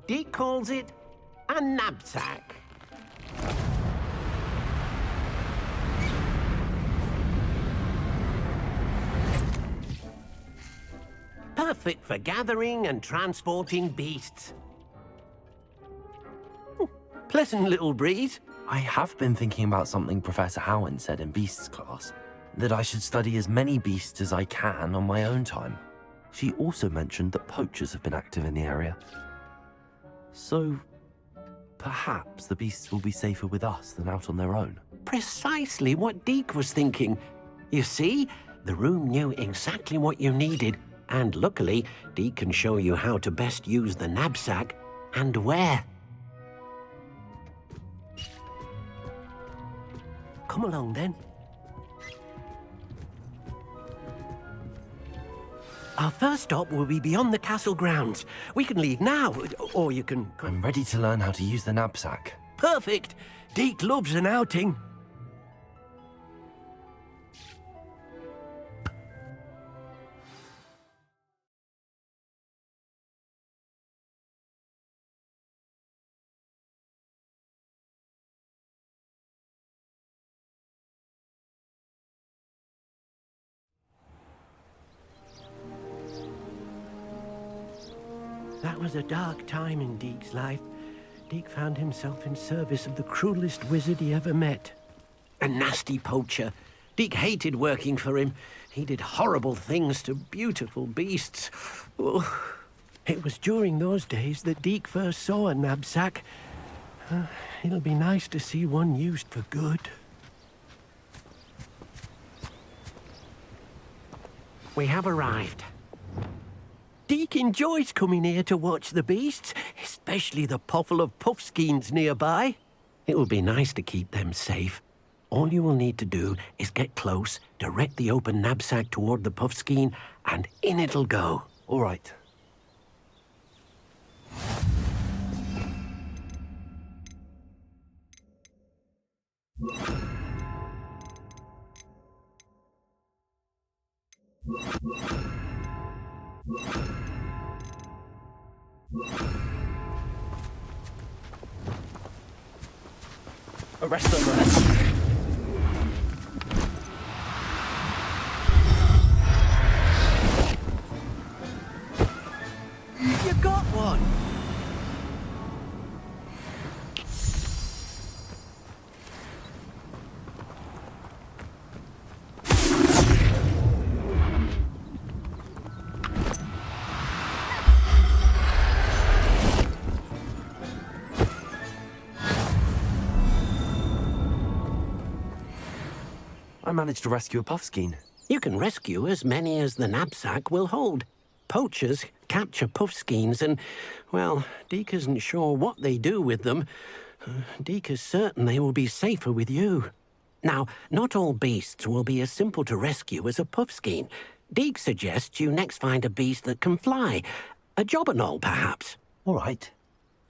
Deke calls it a knapsack. Perfect for gathering and transporting beasts. Pleasant little breeze. I have been thinking about something Professor Howard said in Beasts class, that I should study as many beasts as I can on my own time. She also mentioned that poachers have been active in the area. So, perhaps the beasts will be safer with us than out on their own. Precisely what Deke was thinking. You see, the room knew exactly what you needed, and luckily, Deke can show you how to best use the knapsack and where. Come along, then. Our first stop will be beyond the castle grounds. We can leave now, or you can... I'm ready to learn how to use the knapsack. Perfect! Deke loves an outing. That was a dark time in Deke's life. Deke found himself in service of the cruelest wizard he ever met. A nasty poacher. Deke hated working for him. He did horrible things to beautiful beasts. Oh. It was during those days that Deke first saw a knapsack. It'll be nice to see one used for good. We have arrived. Deke enjoys coming here to watch the beasts, especially the potful of puffskeins nearby. It will be nice to keep them safe. All you will need to do is get close, direct the open knapsack toward the puffskein, and in it'll go. All right. Arrest them, You got one! I managed to rescue a puffskein. You can rescue as many as the knapsack will hold. Poachers capture puffskeins and, well, Deke isn't sure what they do with them. Deke is certain they will be safer with you. Now, not all beasts will be as simple to rescue as a puffskein. Deke suggests you next find a beast that can fly. A jobberknoll, perhaps. All right.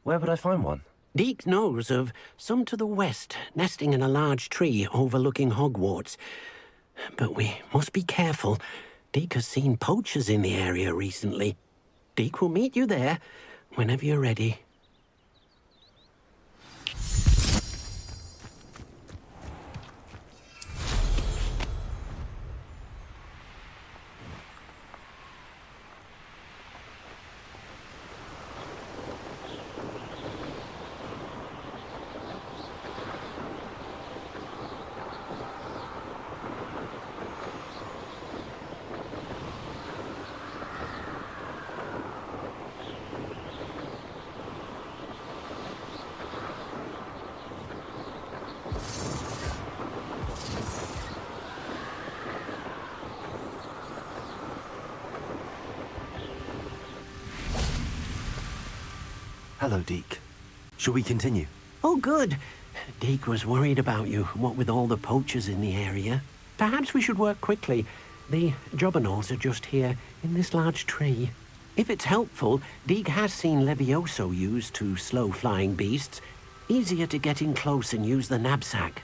Where would I find one? Deke knows of some to the west, nesting in a large tree overlooking Hogwarts. But we must be careful. Deke has seen poachers in the area recently. Deke will meet you there whenever you're ready. Hello, Deke. Shall we continue? Oh, good. Deke was worried about you, what with all the poachers in the area. Perhaps we should work quickly. The jobberknolls are just here, in this large tree. If it's helpful, Deke has seen Levioso used to slow flying beasts. Easier to get in close and use the knapsack.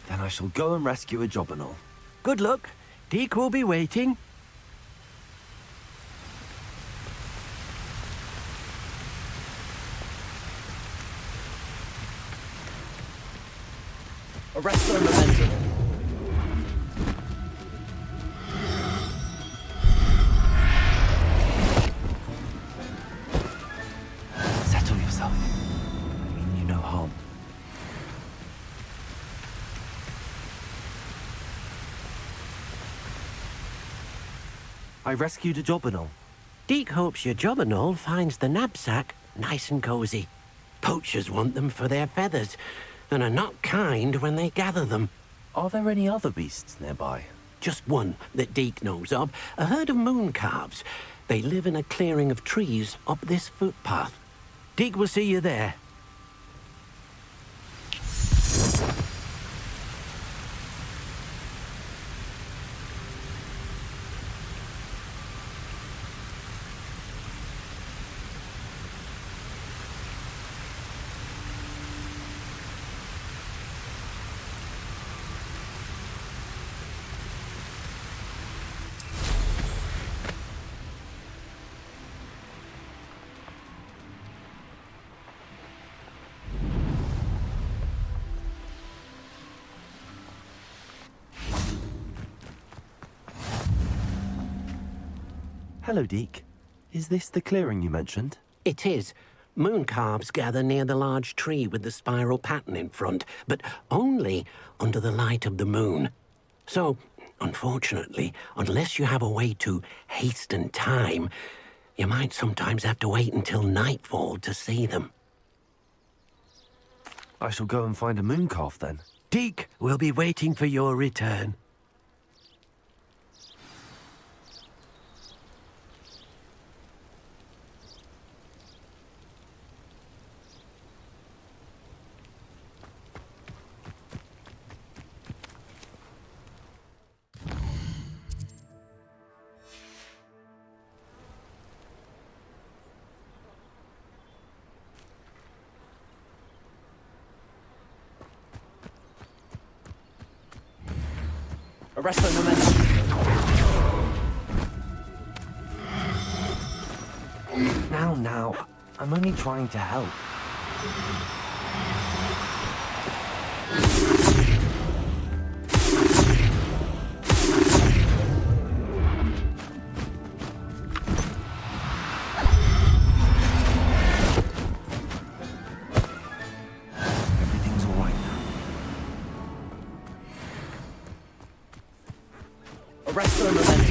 Then I shall go and rescue a jobberknoll. Good luck. Deke will be waiting. Arrest their momentum. Settle yourself. I mean you no harm. I rescued a Jobberknoll. Deke hopes your Jobberknoll finds the knapsack nice and cozy. Poachers want them for their feathers, and are not kind when they gather them. Are there any other beasts nearby? Just one that Deke knows of, a herd of moon calves. They live in a clearing of trees up this footpath. Deke will see you there. Hello, Deke. Is this the clearing you mentioned? It is. Moon calves gather near the large tree with the spiral pattern in front, but only under the light of the moon. So, unfortunately, unless you have a way to hasten time, you might sometimes have to wait until nightfall to see them. I shall go and find a moon calf then. Deke will be waiting for your return. Arrest their momentum. Now. I'm only trying to help. Everything's all right now. Arrest their momentum.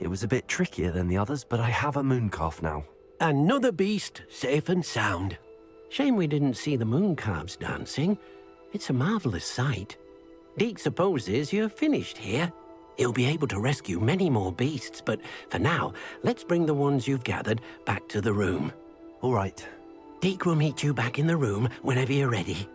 It was a bit trickier than the others, but I have a moon calf now. Another beast, safe and sound. Shame we didn't see the moon calves dancing. It's a marvelous sight. Deke supposes you're finished here. He'll be able to rescue many more beasts, but for now, let's bring the ones you've gathered back to the room. All right. Deke will meet you back in the room whenever you're ready.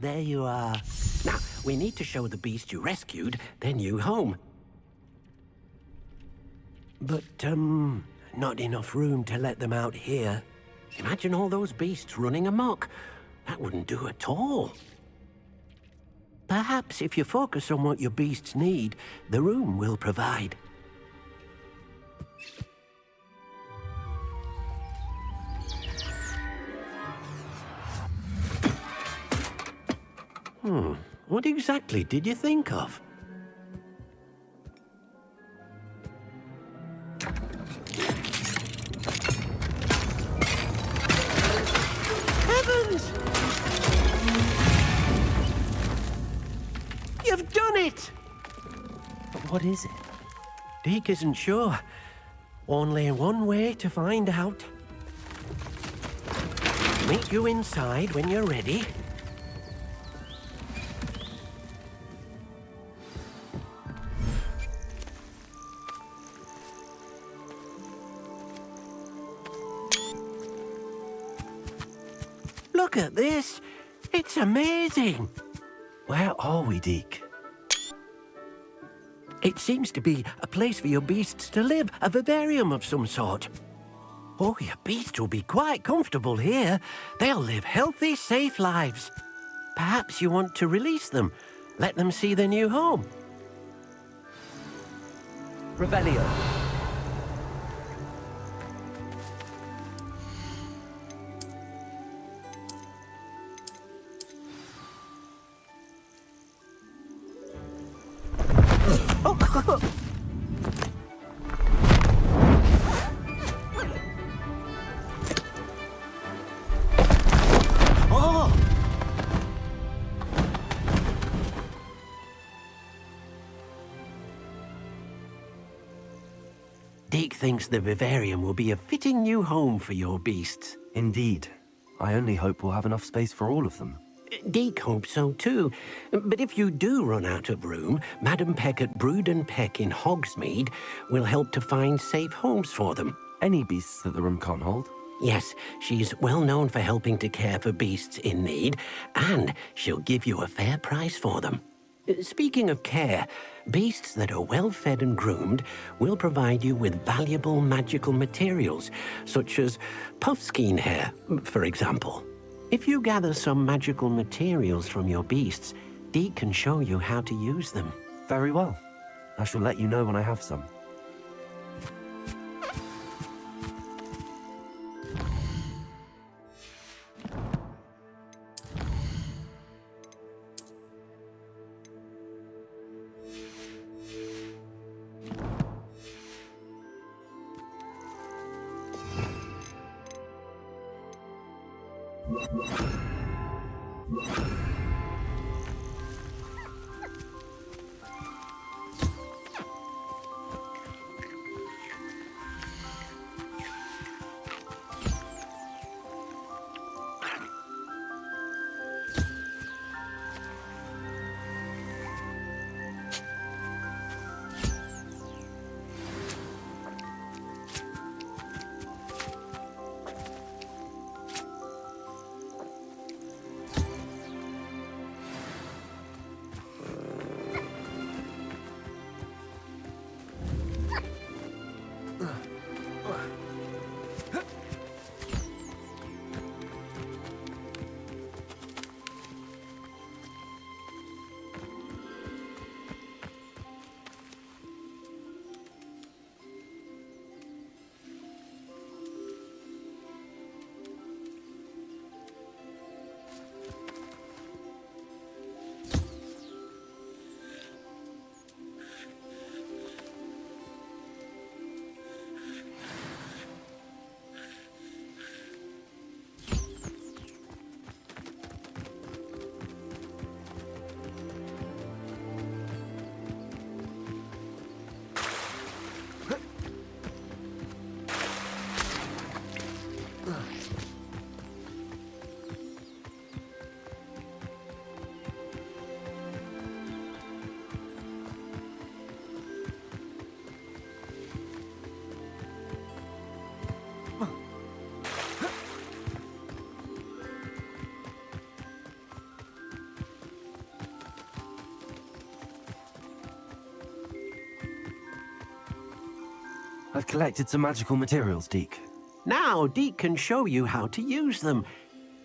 there you are. Now, we need to show the beast you rescued their new home. But, not enough room to let them out here. Imagine all those beasts running amok. That wouldn't do at all. Perhaps if you focus on what your beasts need, the room will provide. What exactly did you think of? Heavens! You've done it! What is it? Deke isn't sure. Only one way to find out. Meet you inside when you're ready. Look at this. It's amazing. Where are we, Deke? It seems to be a place for your beasts to live, a vivarium of some sort. Oh, your beasts will be quite comfortable here. They'll live healthy, safe lives. Perhaps you want to release them, let them see their new home. Revelio. Deke thinks the vivarium will be a fitting new home for your beasts. Indeed. I only hope we'll have enough space for all of them. Deke hopes so too. But if you do run out of room, Madam Peck at Brood and Peck in Hogsmeade will help to find safe homes for them. Any beasts that the room can't hold? Yes, she's well known for helping to care for beasts in need, and she'll give you a fair price for them. Speaking of care, beasts that are well fed and groomed will provide you with valuable magical materials, such as puffskein hair, for example. If you gather some magical materials from your beasts, Deke can show you how to use them. Very well. I shall let you know when I have some. I've collected some magical materials, Deke. Now, Deke can show you how to use them.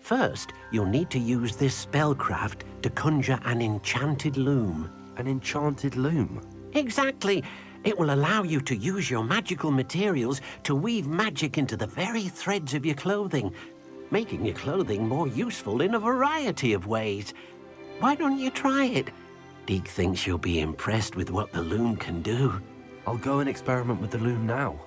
First, you'll need to use this spellcraft to conjure an enchanted loom. An enchanted loom? Exactly. It will allow you to use your magical materials to weave magic into the very threads of your clothing, making your clothing more useful in a variety of ways. Why don't you try it? Deke thinks you'll be impressed with what the loom can do. I'll go and experiment with the loom now.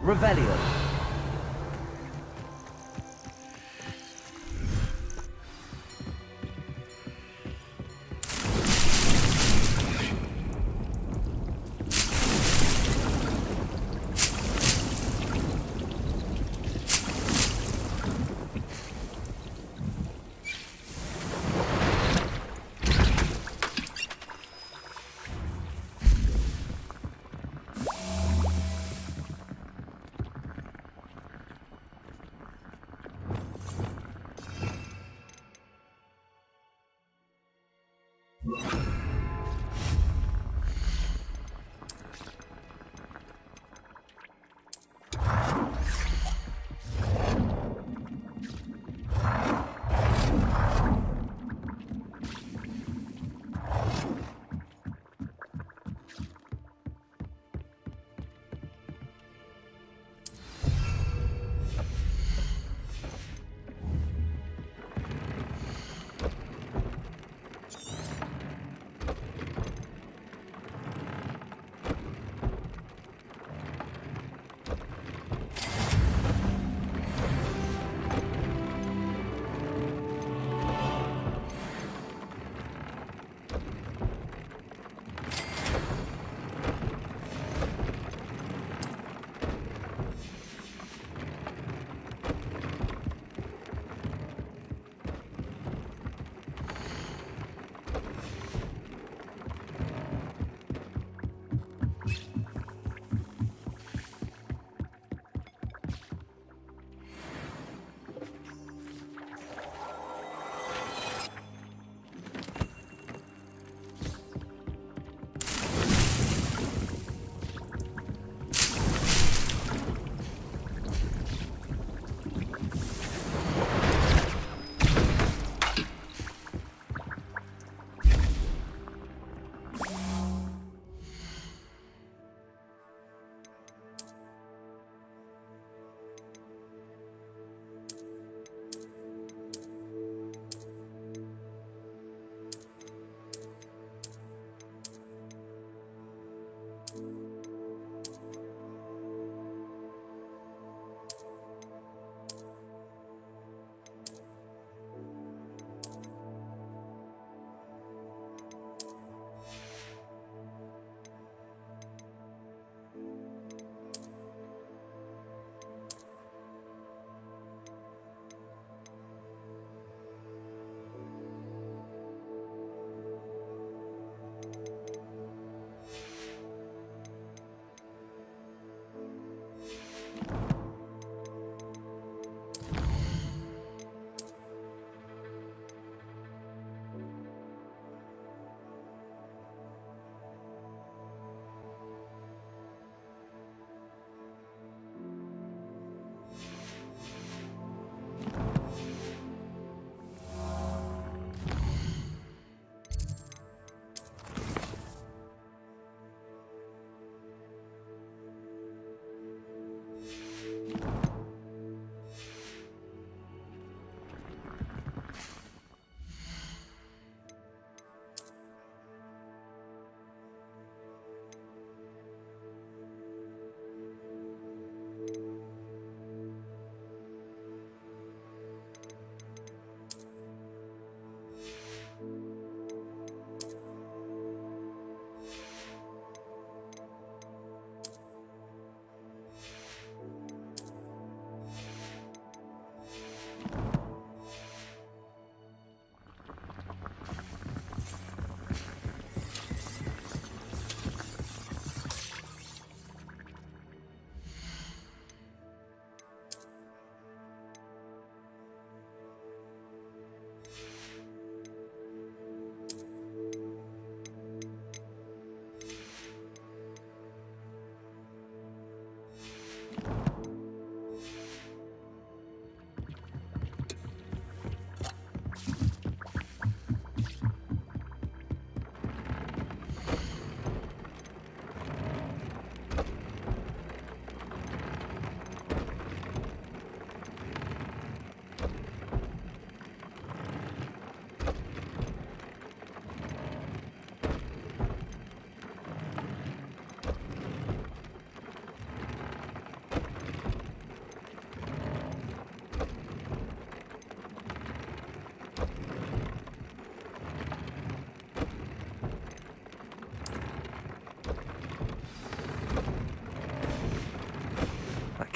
Revelio.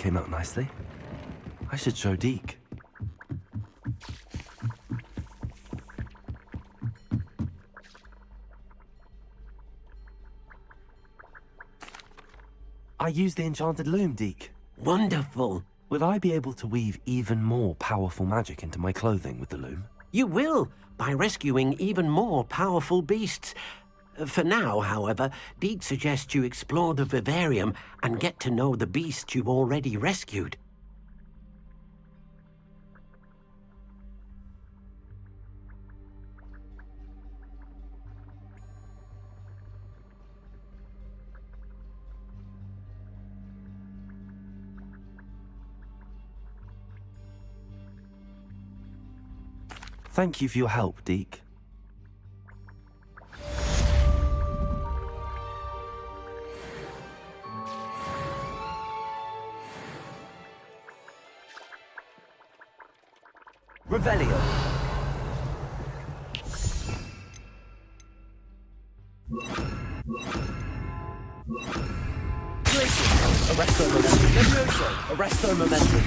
came out nicely. I should show Deke. I used the enchanted loom, Deke. Wonderful. Will I be able to weave even more powerful magic into my clothing with the loom? You will, by rescuing even more powerful beasts. For now, however, Deke suggests you explore the vivarium and get to know the beasts you've already rescued. Thank you for your help, Deke. Revelio. Arresto momentum. Levioso. Arresto momentum.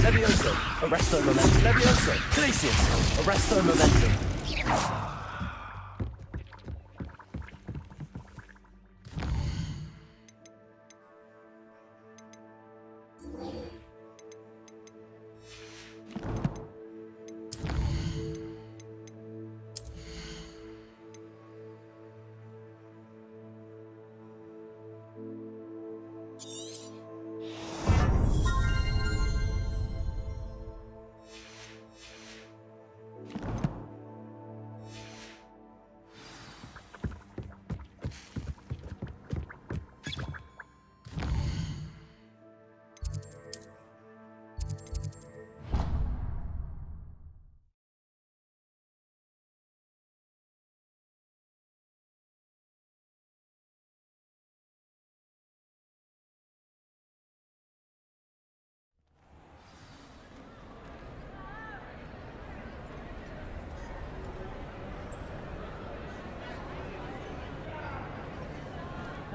Levioso. Arresto momentum. Levioso. Glacius. Arresto momentum.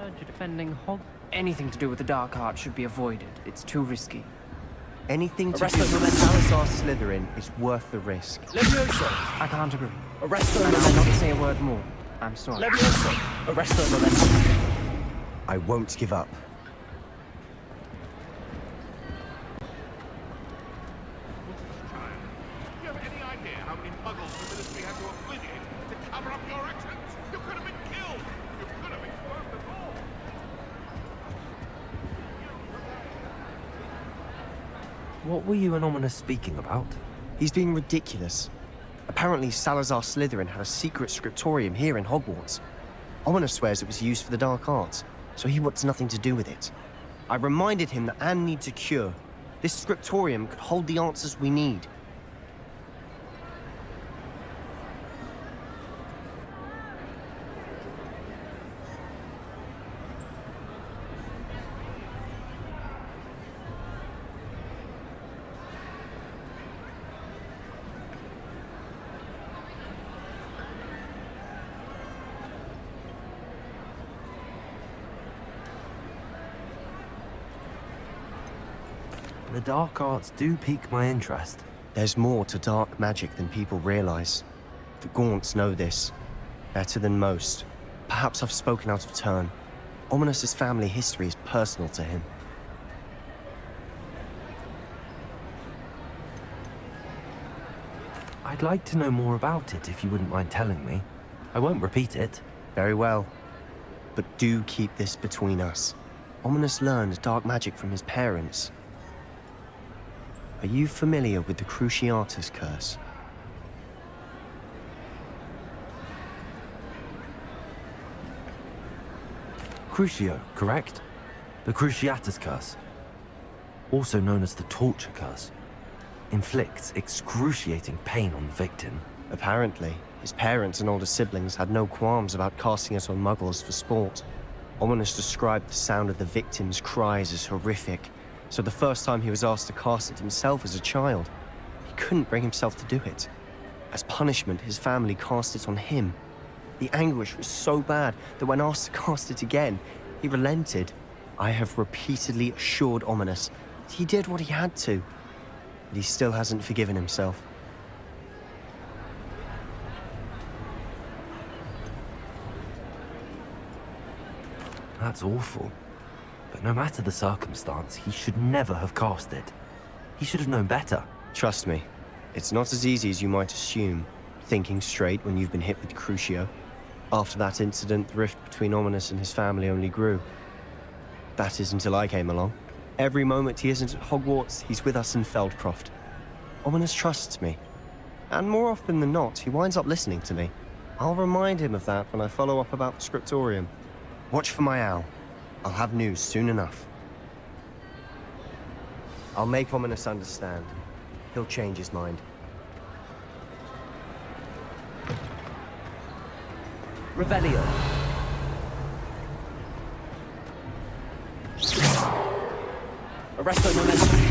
You're defending Anything to do with the dark art should be avoided. It's too risky. Anything to do with Salazar Slytherin is worth the risk. Levioso! I can't agree. Arresto And I'll momentum. not say a word more. I'm sorry. Levioso. Arresto momentum. I won't give up. Do you have any idea how many muggles the Ministry had to obliviate to cover up your actions? You could have been killed! You could have exposed us all! What were you and Ominous speaking about? He's being ridiculous. Apparently, Salazar Slytherin had a secret scriptorium here in Hogwarts. Ominous swears it was used for the dark arts, so he wants nothing to do with it. I reminded him that Anne needs a cure. This scriptorium could hold the answers we need. The dark arts do pique my interest. There's more to dark magic than people realize. The Gaunts know this. Better than most. Perhaps I've spoken out of turn. Ominous's family history is personal to him. I'd like to know more about it if you wouldn't mind telling me. I won't repeat it. Very well. But do keep this between us. Ominous learned dark magic from his parents. Are you familiar with the Cruciatus curse? Crucio, correct? The Cruciatus curse. Also known as the torture curse. Inflicts excruciating pain on the victim. Apparently, his parents and older siblings had no qualms about casting it on muggles for sport. Ominous described the sound of the victim's cries as horrific, so the first time he was asked to cast it himself as a child, he couldn't bring himself to do it. As punishment, his family cast it on him. The anguish was so bad that when asked to cast it again, he relented. I have repeatedly assured Ominous that he did what he had to, but he still hasn't forgiven himself. That's awful. But no matter the circumstance, he should never have cast it. He should have known better. Trust me, it's not as easy as you might assume, thinking straight when you've been hit with Crucio. After that incident, the rift between Ominous and his family only grew. That is until I came along. Every moment he isn't at Hogwarts, he's with us in Feldcroft. Ominous trusts me. And more often than not, he winds up listening to me. I'll remind him of that when I follow up about the Scriptorium. Watch for my owl. I'll have news soon enough. I'll make Ominous understand. He'll change his mind. Revelio. Arresto momentum.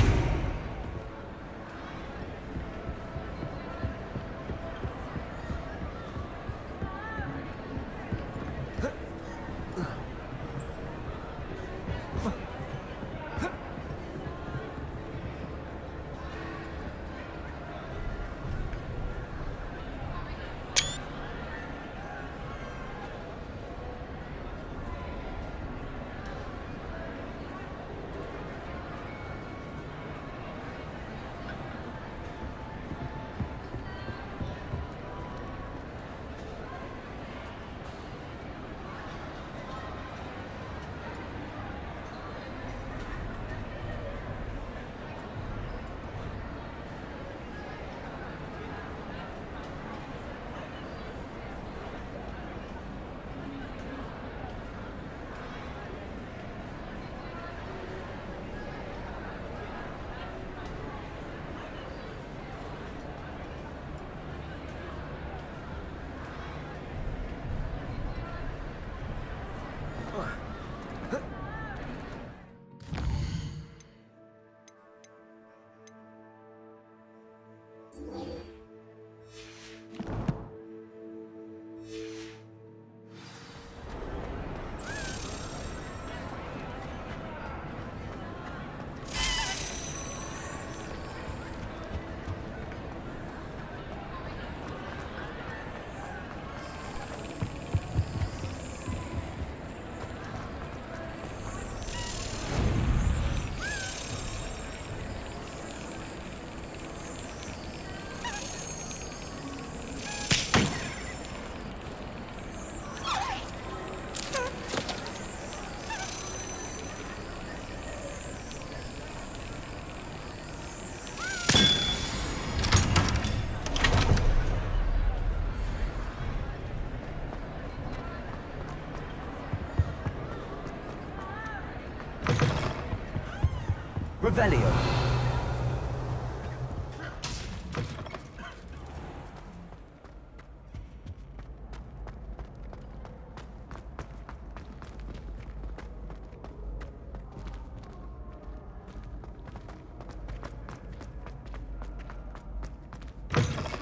Revelio.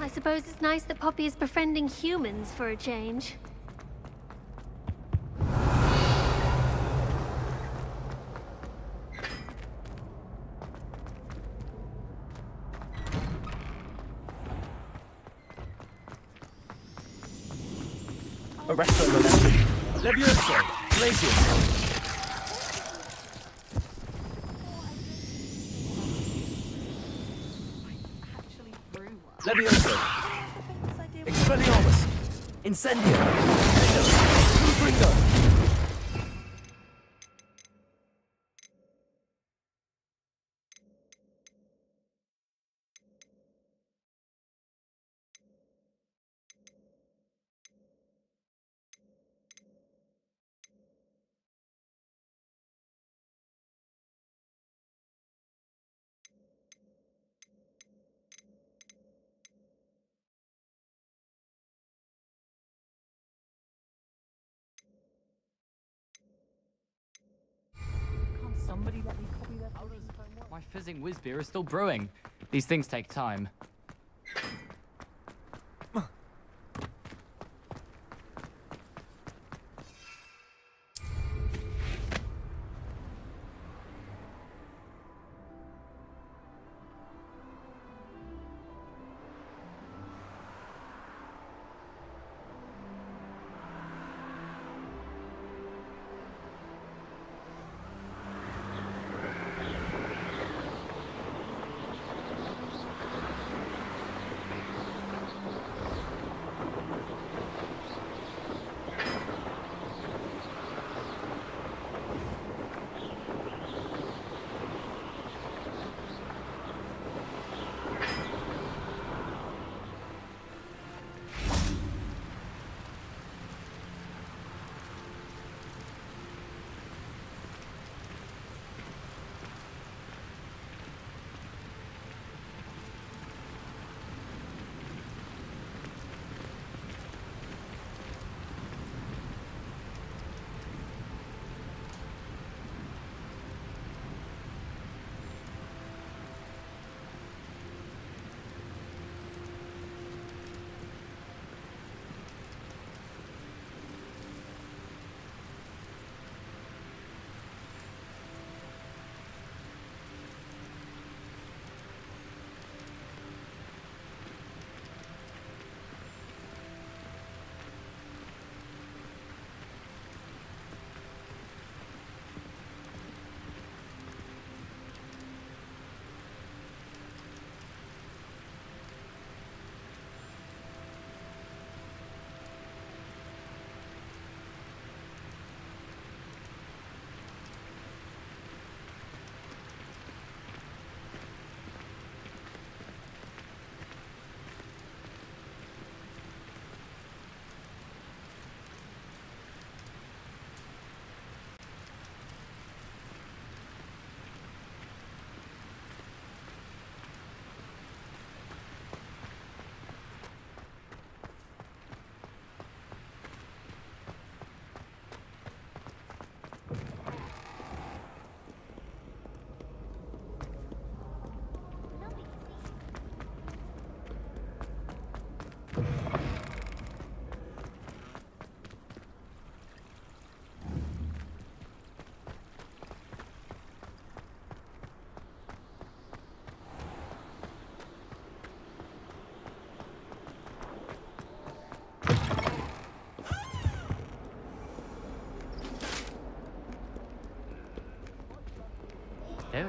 I suppose it's nice that Poppy is befriending humans for a change. Arresto momentum. Levioso. Glacius. Levioso. Expelliarmus. Incendio. Ringo. Somebody let me copy that. My fizzing whiz beer is still brewing. These things take time.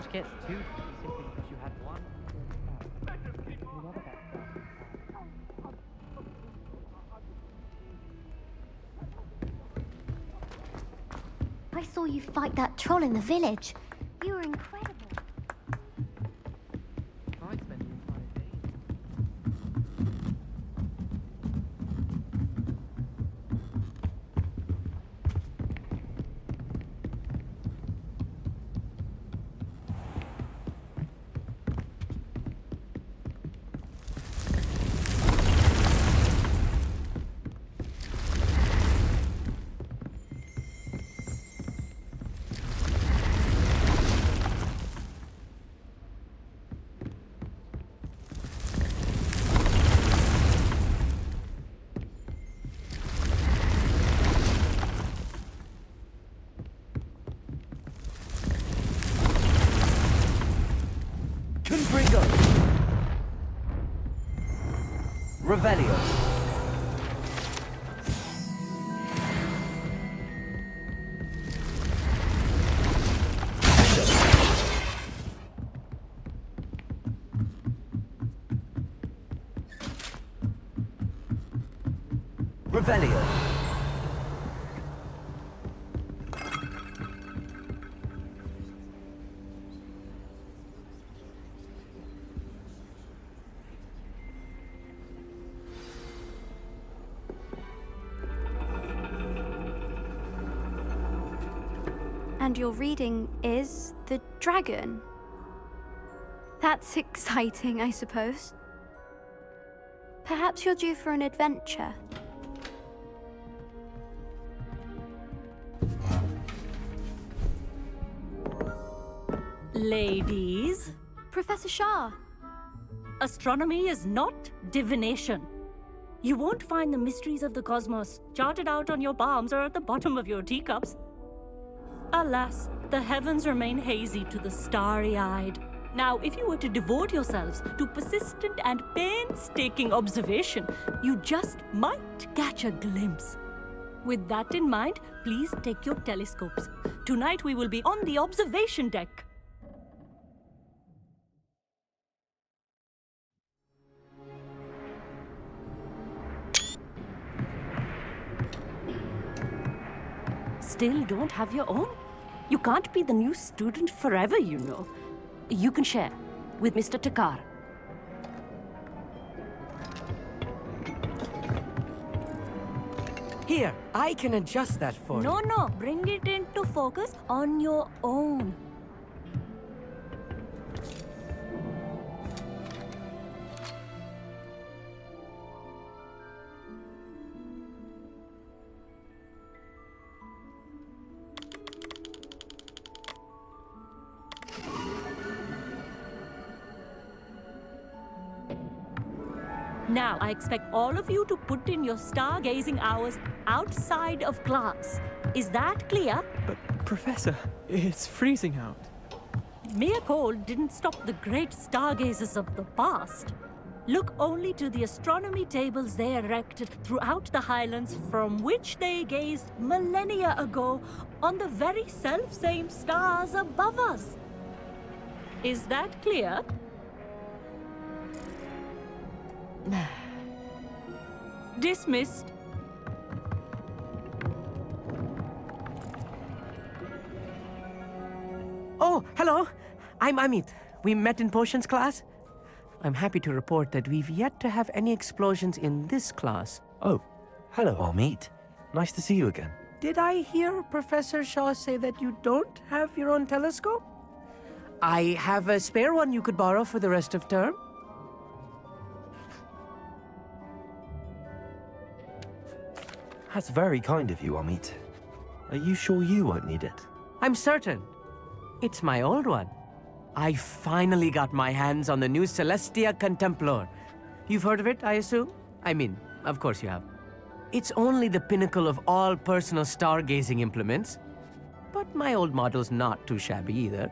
which gets too deep simply because you had one. I saw you fight that troll in the village. You were incredible. I spent the entire day. Confringo! Revelio! Revelio! And your reading is the dragon. That's exciting, I suppose. Perhaps you're due for an adventure. Ladies, Professor Shah, astronomy is not divination. You won't find the mysteries of the cosmos charted out on your palms or at the bottom of your teacups. Alas, the heavens remain hazy to the starry-eyed. Now, if you were to devote yourselves to persistent and painstaking observation, you just might catch a glimpse. With that in mind, please take your telescopes. Tonight we will be on the observation deck. Still don't have your own? You can't be the new student forever, you know. You can share with Mr. Takar. Here, I can adjust that for you. No, bring it into focus on your own. Now, I expect all of you to put in your stargazing hours outside of class. Is that clear? But, Professor, it's freezing out. Mere cold didn't stop the great stargazers of the past. Look only to the astronomy tables they erected throughout the highlands from which they gazed millennia ago on the very self-same stars above us. Is that clear? Dismissed. Oh, hello. I'm Amit. We met in potions class. I'm happy to report that we've yet to have any explosions in this class. Oh, hello, Amit. Nice to see you again. Did I hear Professor Shaw say that you don't have your own telescope? I have a spare one you could borrow for the rest of term. That's very kind of you, Amit. Are you sure you won't need it? I'm certain. It's my old one. I finally got my hands on the new Celestia Contemplar. You've heard of it, I assume? I mean, of course you have. It's only the pinnacle of all personal stargazing implements. But my old model's not too shabby either.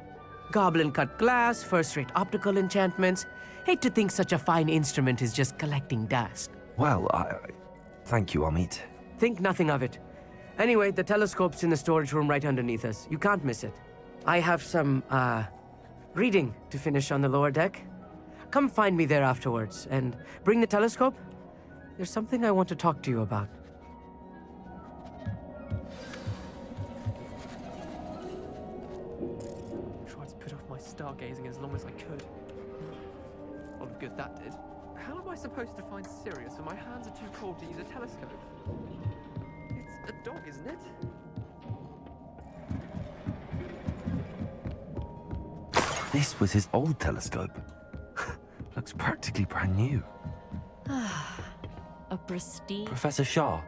Goblin-cut glass, first-rate optical enchantments. Hate to think such a fine instrument is just collecting dust. Well, thank you, Amit. Think nothing of it. Anyway, the telescope's in the storage room right underneath us. You can't miss it. I have some, reading to finish on the lower deck. Come find me there afterwards, and bring the telescope. There's something I want to talk to you about. Tried to put off my stargazing as long as I could. A lot of good that did. How am I supposed to find Sirius when my hands are too cold to use a telescope? It's a dog, isn't it? This was his old telescope. Looks practically brand new. A prestige. Professor Shah,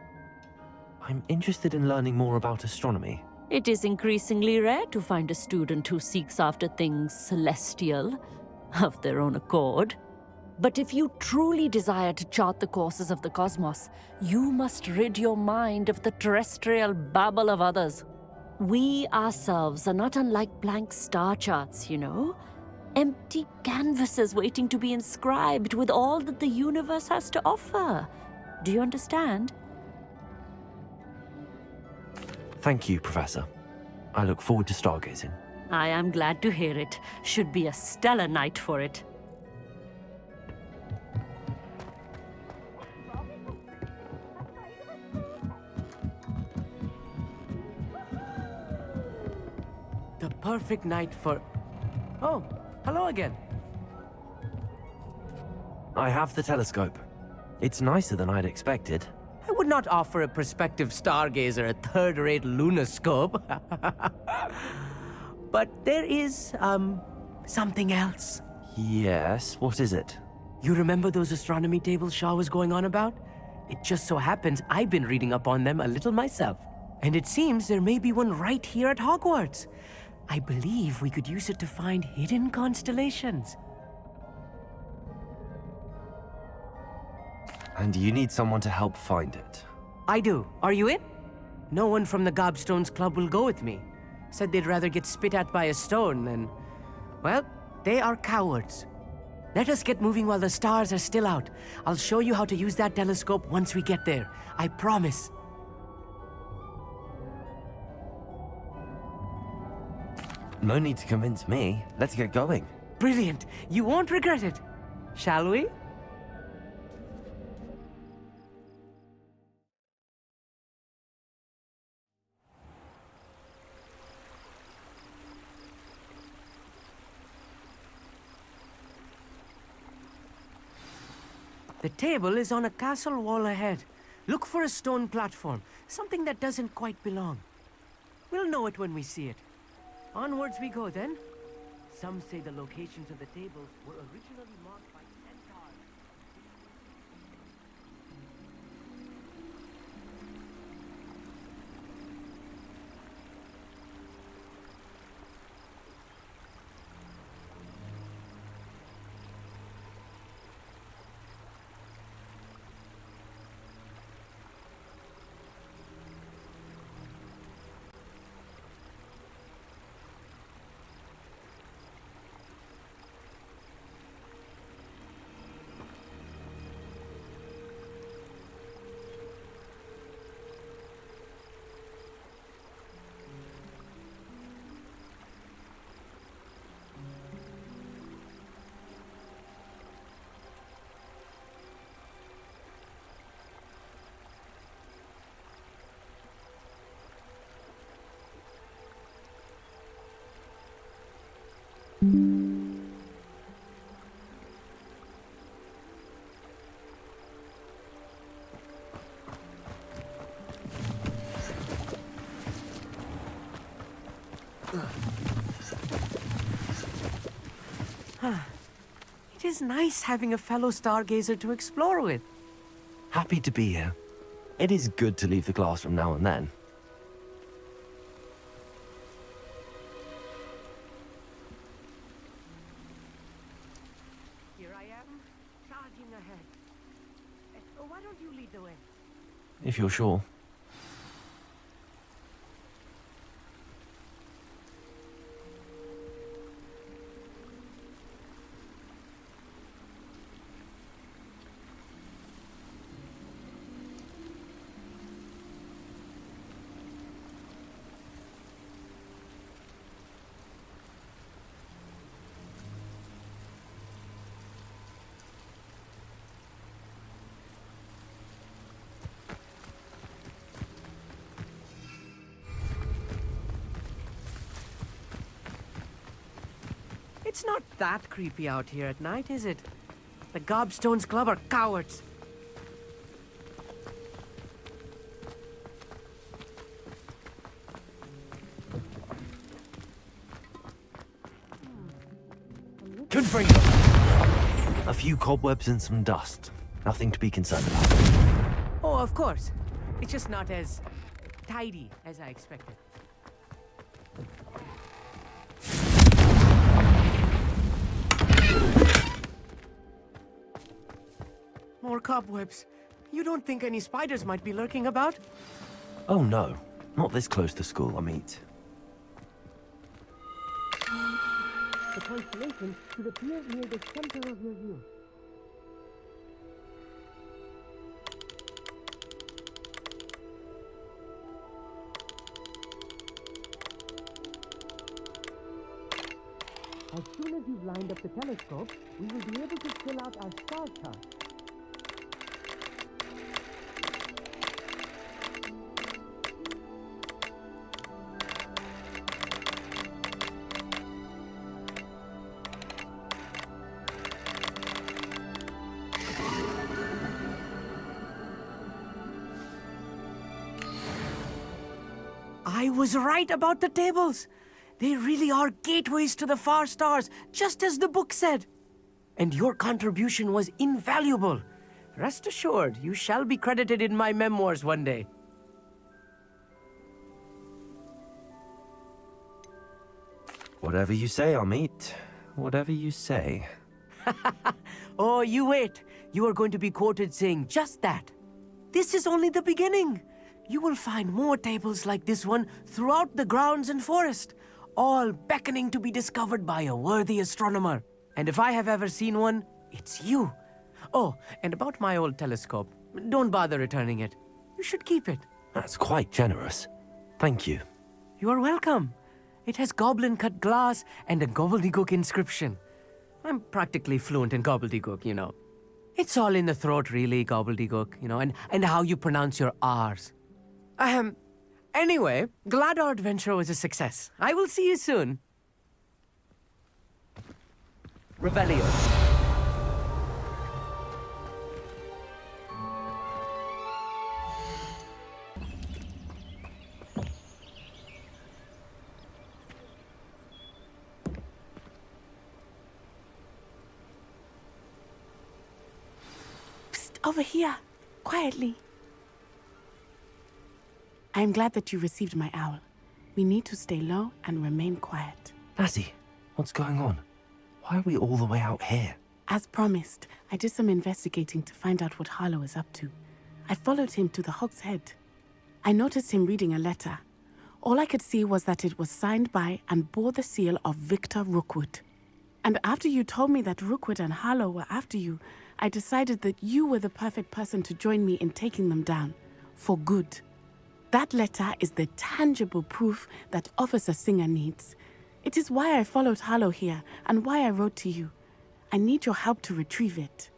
I'm interested in learning more about astronomy. It is increasingly rare to find a student who seeks after things celestial of their own accord. But if you truly desire to chart the courses of the cosmos, you must rid your mind of the terrestrial babble of others. We ourselves are not unlike blank star charts, you know. Empty canvases waiting to be inscribed with all that the universe has to offer. Do you understand? Thank you, Professor. I look forward to stargazing. I am glad to hear it. Should be a stellar night for it. The perfect night for... Oh, hello again. I have the telescope. It's nicer than I'd expected. I would not offer a prospective stargazer a third-rate lunoscope. But there is, something else. Yes, what is it? You remember those astronomy tables Shah was going on about? It just so happens I've been reading up on them a little myself. And it seems there may be one right here at Hogwarts. I believe we could use it to find hidden constellations. And you need someone to help find it. I do. Are you in? No one from the Gobstones Club will go with me. Said they'd rather get spit at by a stone than... Well, they are cowards. Let us get moving while the stars are still out. I'll show you how to use that telescope once we get there. I promise. No need to convince me. Let's get going. Brilliant. You won't regret it. Shall we? The table is on a castle wall ahead. Look for a stone platform, something that doesn't quite belong. We'll know it when we see it. Onwards we go then. Some say the locations of the tables were originally marked by centaurs. It is nice having a fellow stargazer to explore with. Happy to be here. It is good to leave the classroom now and then. Here I am, charging ahead. Why don't you lead the way? If you're sure. It's not that creepy out here at night, is it? The Gobstones Club are cowards. Could bring them. A few cobwebs and some dust. Nothing to be concerned about. Oh, of course. It's just not as tidy as I expected. More cobwebs. You don't think any spiders might be lurking about? Oh no, not this close to school, Amit. The constellation should appear near the center of your view. As soon as you've lined up the telescope, we will be able to fill out our star chart. I was right about the tables. They really are gateways to the far stars, just as the book said. And your contribution was invaluable. Rest assured, you shall be credited in my memoirs one day. Whatever you say, Amit. Whatever you say. Oh, you wait. You are going to be quoted saying just that. This is only the beginning. You will find more tables like this one throughout the grounds and forest, all beckoning to be discovered by a worthy astronomer. And if I have ever seen one, it's you. Oh, and about my old telescope, don't bother returning it. You should keep it. That's quite generous. Thank you. You are welcome. It has goblin-cut glass and a gobbledygook inscription. I'm practically fluent in gobbledygook, you know. It's all in the throat, really, gobbledygook, you know, and how you pronounce your R's. Anyway, glad our adventure was a success. I will see you soon. Revelio. Psst, over here. Quietly. I am glad that you received my owl. We need to stay low and remain quiet. Natty, what's going on? Why are we all the way out here? As promised, I did some investigating to find out what Harlow is up to. I followed him to the Hog's Head. I noticed him reading a letter. All I could see was that it was signed by and bore the seal of Victor Rookwood. And after you told me that Rookwood and Harlow were after you, I decided that you were the perfect person to join me in taking them down. For good. That letter is the tangible proof that Officer Singer needs. It is why I followed Harlow here and why I wrote to you. I need your help to retrieve it.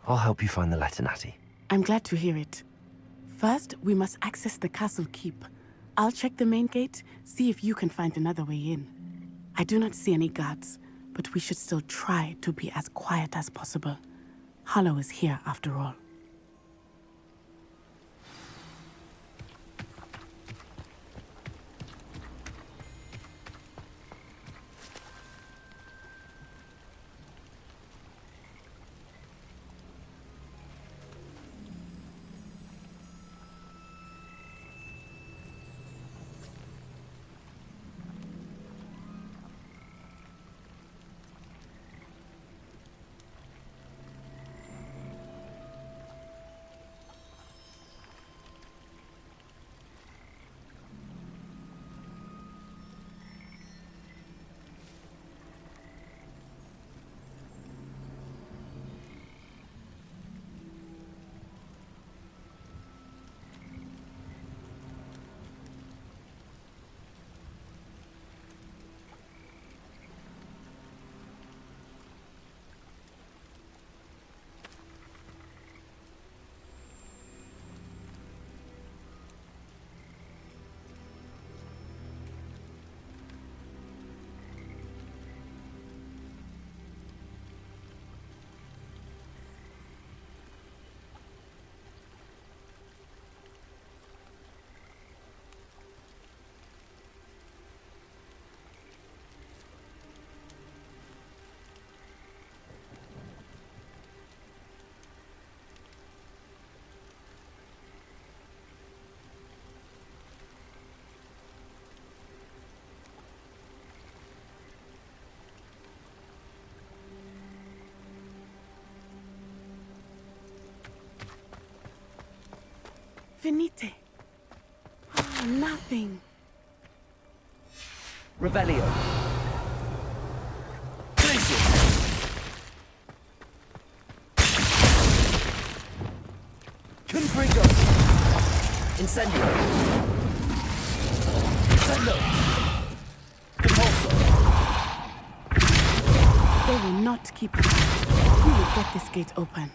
I'll help you find the letter, Natty. I'm glad to hear it. First, we must access the castle keep. I'll check the main gate, see if you can find another way in. I do not see any guards, but we should still try to be as quiet as possible. Harlow is here after all. Finite. Oh, nothing. Revelio. Confringo. Incendio. Incendio. Impulso. They will not keep us. We will get this gate open.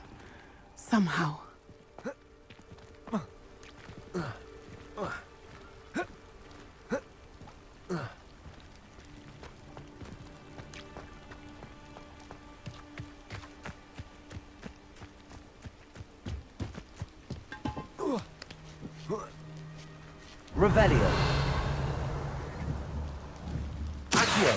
Somehow. Revelio. Accio.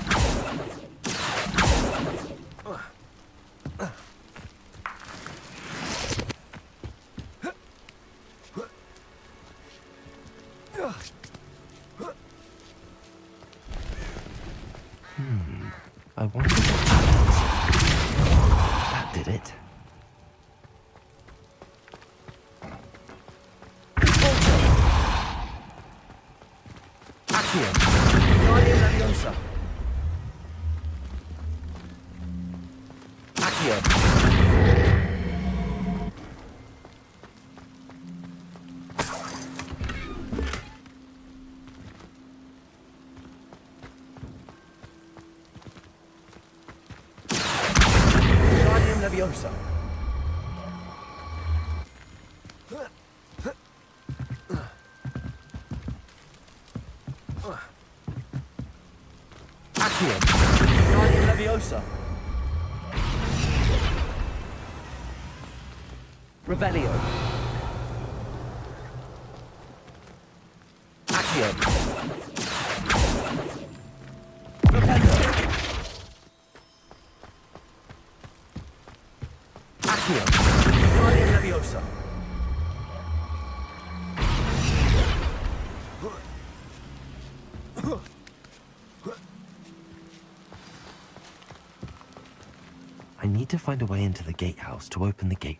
I wonder what happens. That did it. Accio. Guardian Leviosa. Accio. Guardian Leviosa. Accio. Guardian Leviosa. Revelio. Accio. Rependo. Accio. Guardian Leviosa. I need to find a way into the gatehouse to open the gate.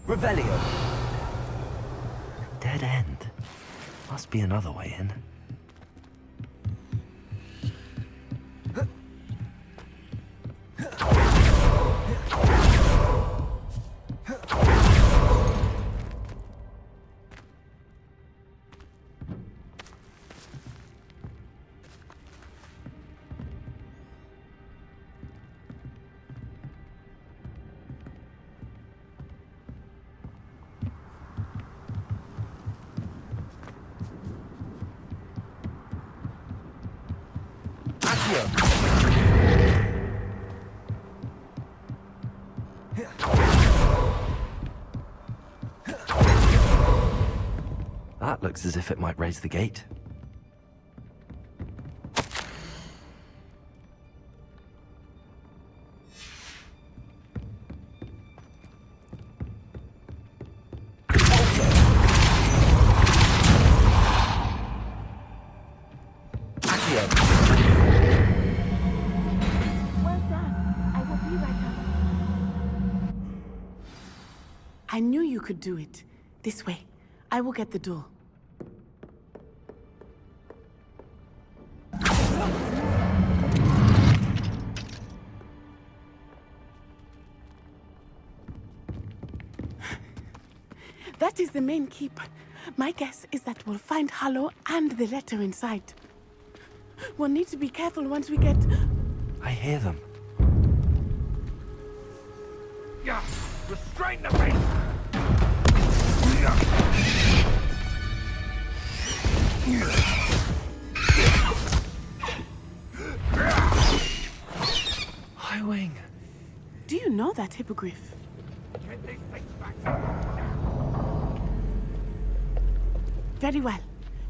Revelio. Dead end. Must be another way in. That looks as if it might raise the gate. I knew you could do it. This way. I will get the door. That is the main keep. My guess is that we'll find Hallow and the letter inside. We'll need to be careful once we get... I hear them. Yeah, restrain the beast! Highwing. Do you know that hippogriff? Get these things back. Very well.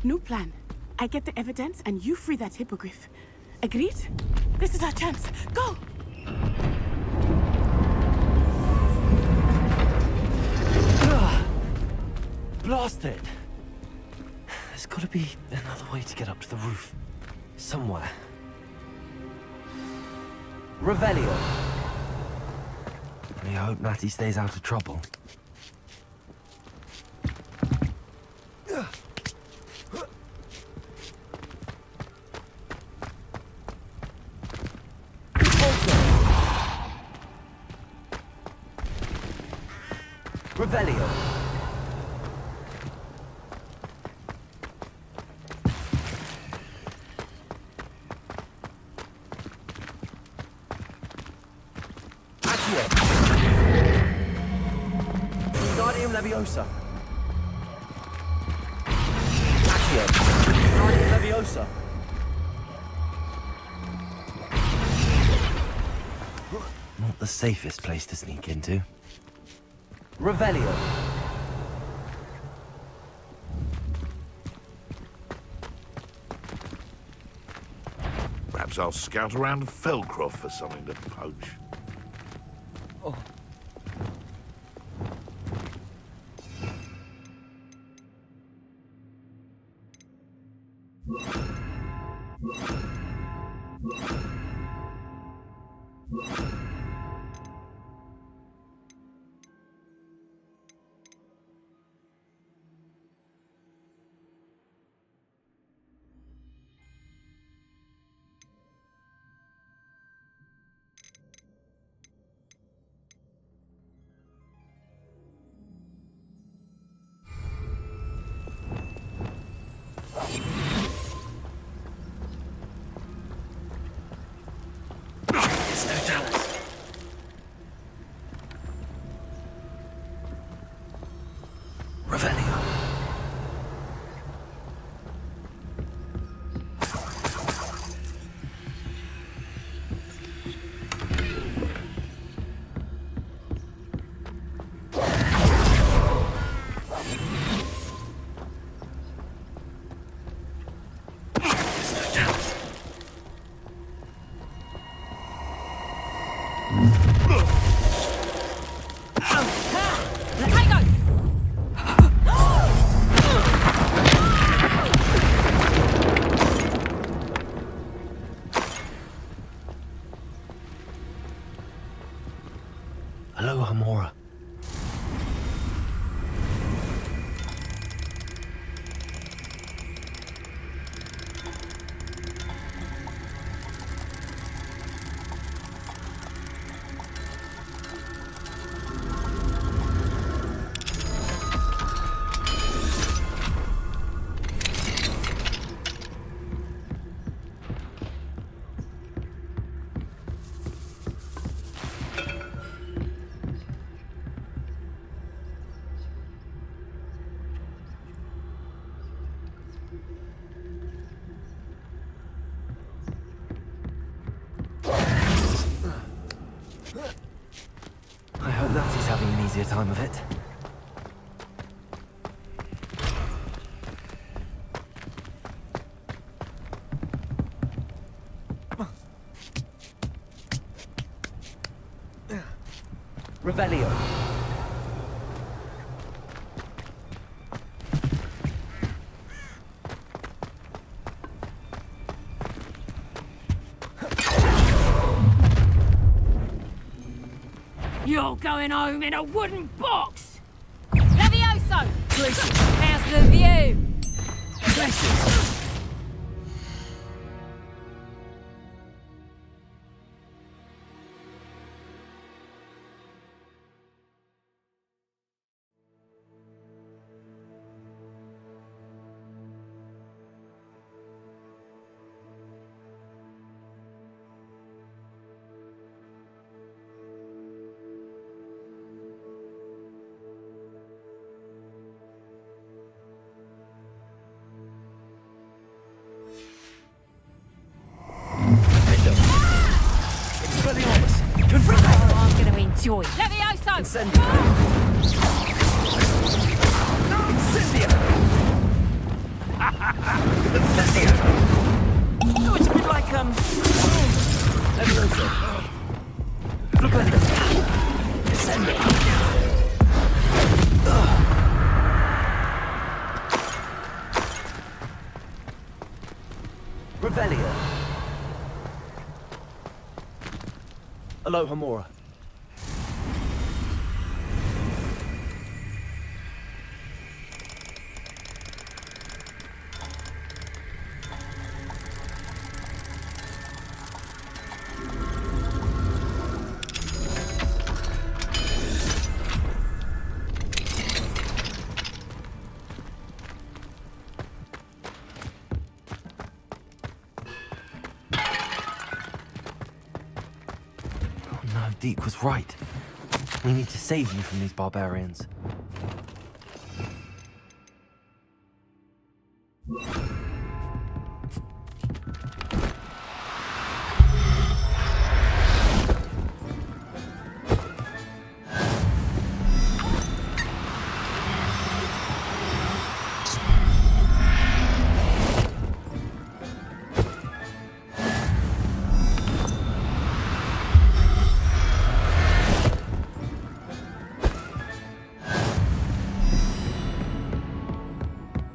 New plan. I get the evidence and you free that hippogriff. Agreed? This is our chance. Go! Blast it! There's gotta be another way to get up to the roof. Somewhere. Revelio. I hope Natty stays out of trouble. Revelio. Accio. Wingardium Leviosa. Accio. Wingardium Leviosa. Not the safest place to sneak into. Revelio. Perhaps I'll scout around Felcroft for something to poach. Oh. Revelio. Hello, Hamora. I hope Natty's having an easier time of it. Revelio. You're going home in a wooden box! Levioso! How's the view? I'm gonna enjoy it. Levioso! Incendio! Incendio! Incendio! Oh, it's a bit like, Levioso. Fluendo. Incendio! Revelio. Aloha Mora. No, Deke was right. We need to save you from these barbarians.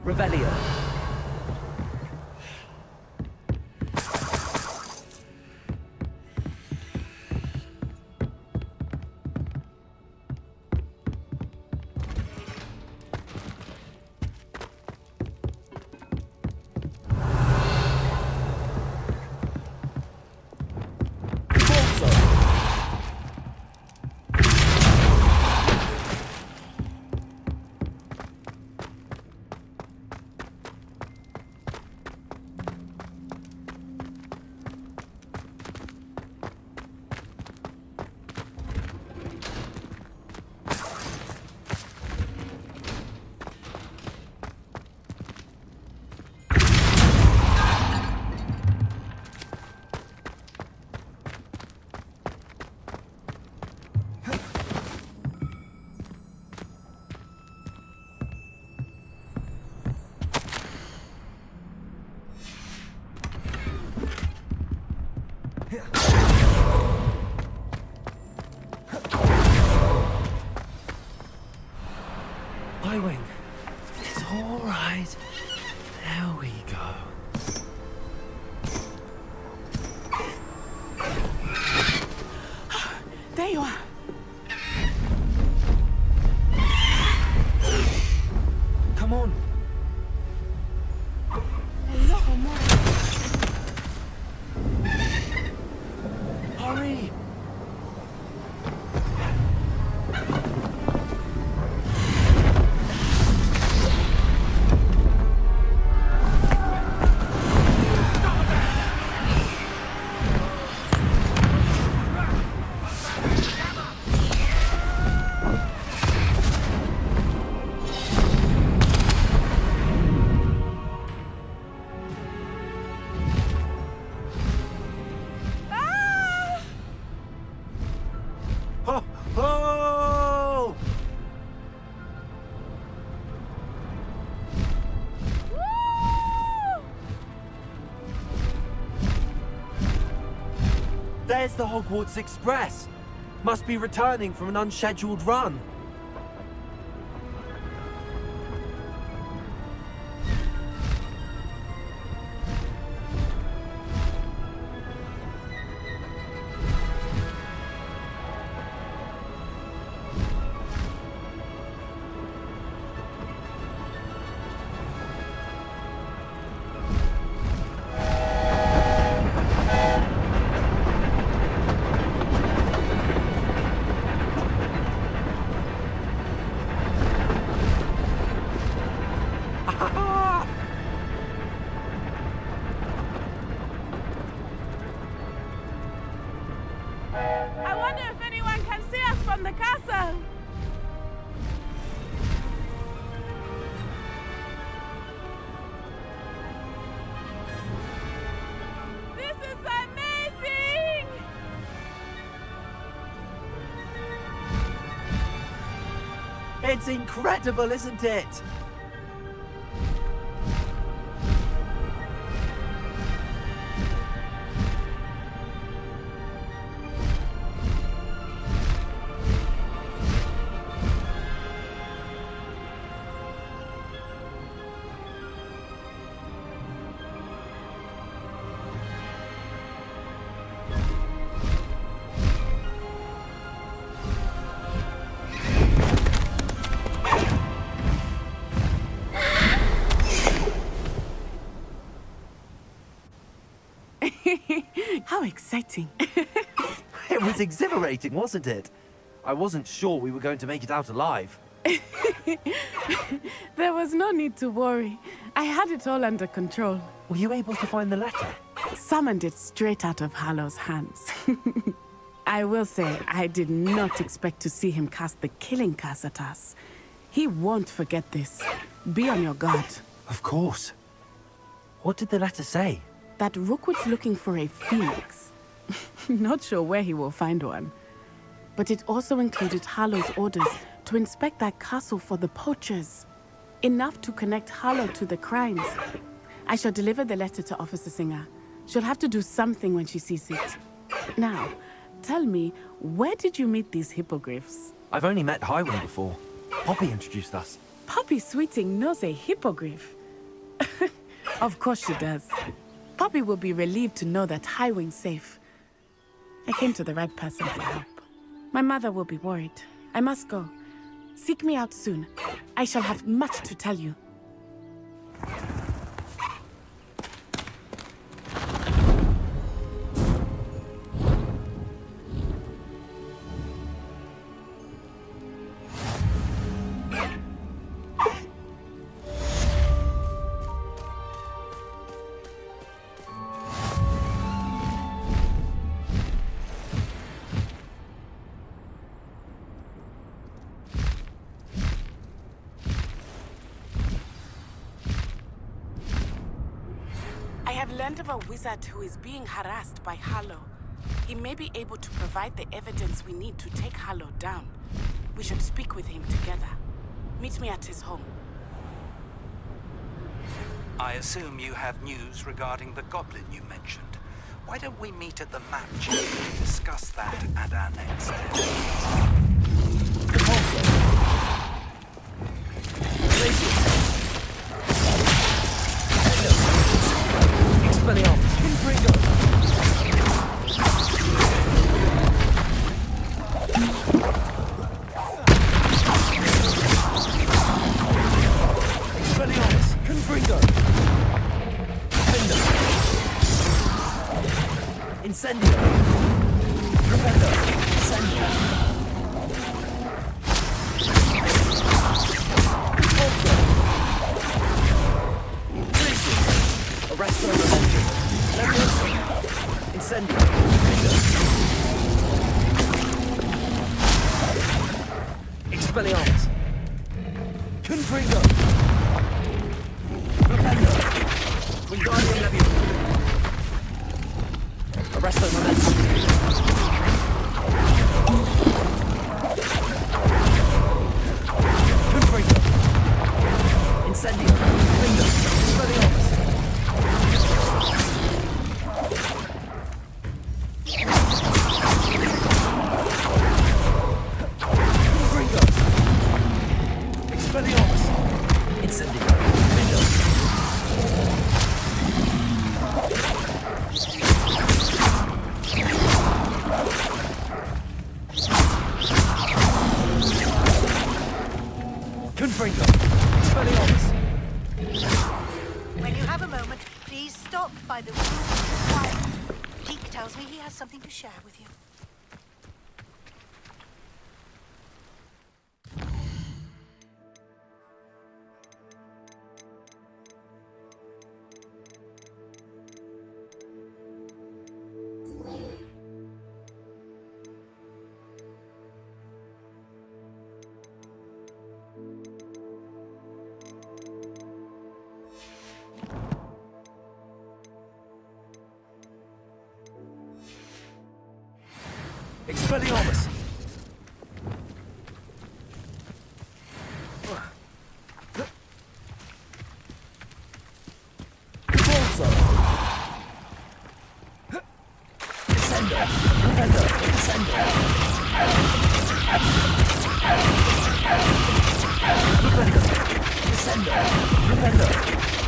Revelio. Highwing. It's all right. There we go. There you are. Come on. Aloha Mora. Hurry. Oh! Oh! There's the Hogwarts Express. Must be returning from an unscheduled run. I wonder if anyone can see us from the castle. This is amazing! It's incredible, isn't it? exciting. It was exhilarating, wasn't it? I wasn't sure we were going to make it out alive. There was no need to worry. I had it all under control. Were you able to find the letter? Summoned it straight out of Harlow's hands. I will say, I did not expect to see him cast the killing curse at us. He won't forget this. Be on your guard. Of course. What did the letter say? That Rookwood's looking for a phoenix. Not sure where he will find one. But it also included Harlow's orders to inspect that castle for the poachers. Enough to connect Harlow to the crimes. I shall deliver the letter to Officer Singer. She'll have to do something when she sees it. Now, tell me, where did you meet these hippogriffs? I've only met Highwing before. Poppy introduced us. Poppy Sweeting knows a hippogriff. Of course she does. Poppy will be relieved to know that Highwing's safe. I came to the right person for help. My mother will be worried. I must go. Seek me out soon. I shall have much to tell you. Of a wizard who is being harassed by Harlow. He may be able to provide the evidence we need to take Harlow down. We should speak with him together. Meet me at his home. I assume you have news regarding the goblin you mentioned. Why don't we meet at the map chamber and discuss that at our next Incendio! Propello! Incendio! Also! Freezing! Arresto Revenger! Leviosa! Incendio! Expelliarmus! Confringo! Propello! Wingardium Leviosa! Arresto Momentum. Confringo. Incendio. Window. Expelliarmus. Confringo. Expelliarmus. Incendio. Window. Confringo. Expelliarmus. When you have a moment, please stop by the room. Quiet. Deke tells me he has something to share with you. Expelliarmus! Convulso! Descendo! Propello! Descendo! Propello! Descendo! Propello!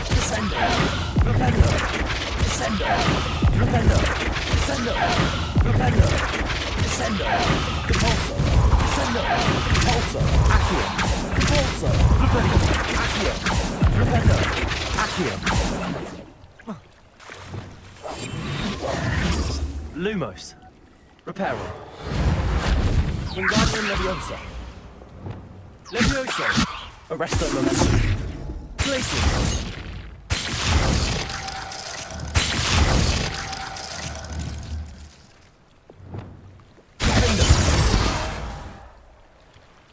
Descendo! Propello! Descendo! Propello! Descendo! Propello! Descendo! Compulso! Descendo! Compulso! Accio! Compulso! Propello! Accio! Propello! Accio! Lumos. Reparo. Wingardium Leviosa. Levioso. Arresto Momentum. Glacius.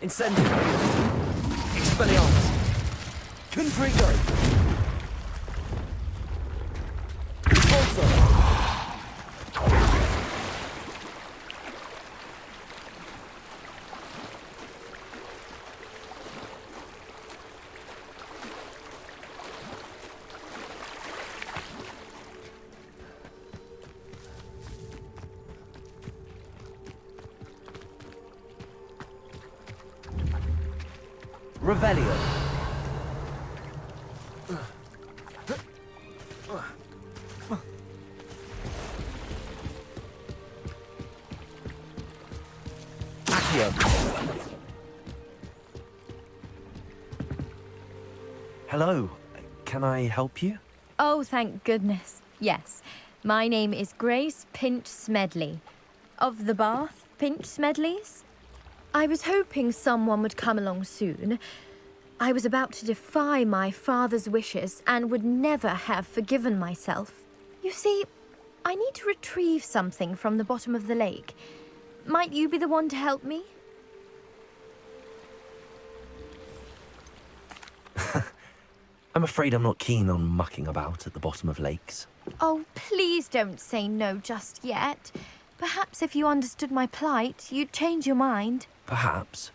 Incendio. Expelliarmus. Confringo. Expulso. Revelio. Accio. Hello. Can I help you? Oh, thank goodness. Yes. My name is Grace Pinch Smedley. Of the Bath Pinch Smedleys? I was hoping someone would come along soon. I was about to defy my father's wishes and would never have forgiven myself. You see, I need to retrieve something from the bottom of the lake. Might you be the one to help me? I'm afraid I'm not keen on mucking about at the bottom of lakes. Oh, please don't say no just yet. Perhaps if you understood my plight, you'd change your mind. Perhaps.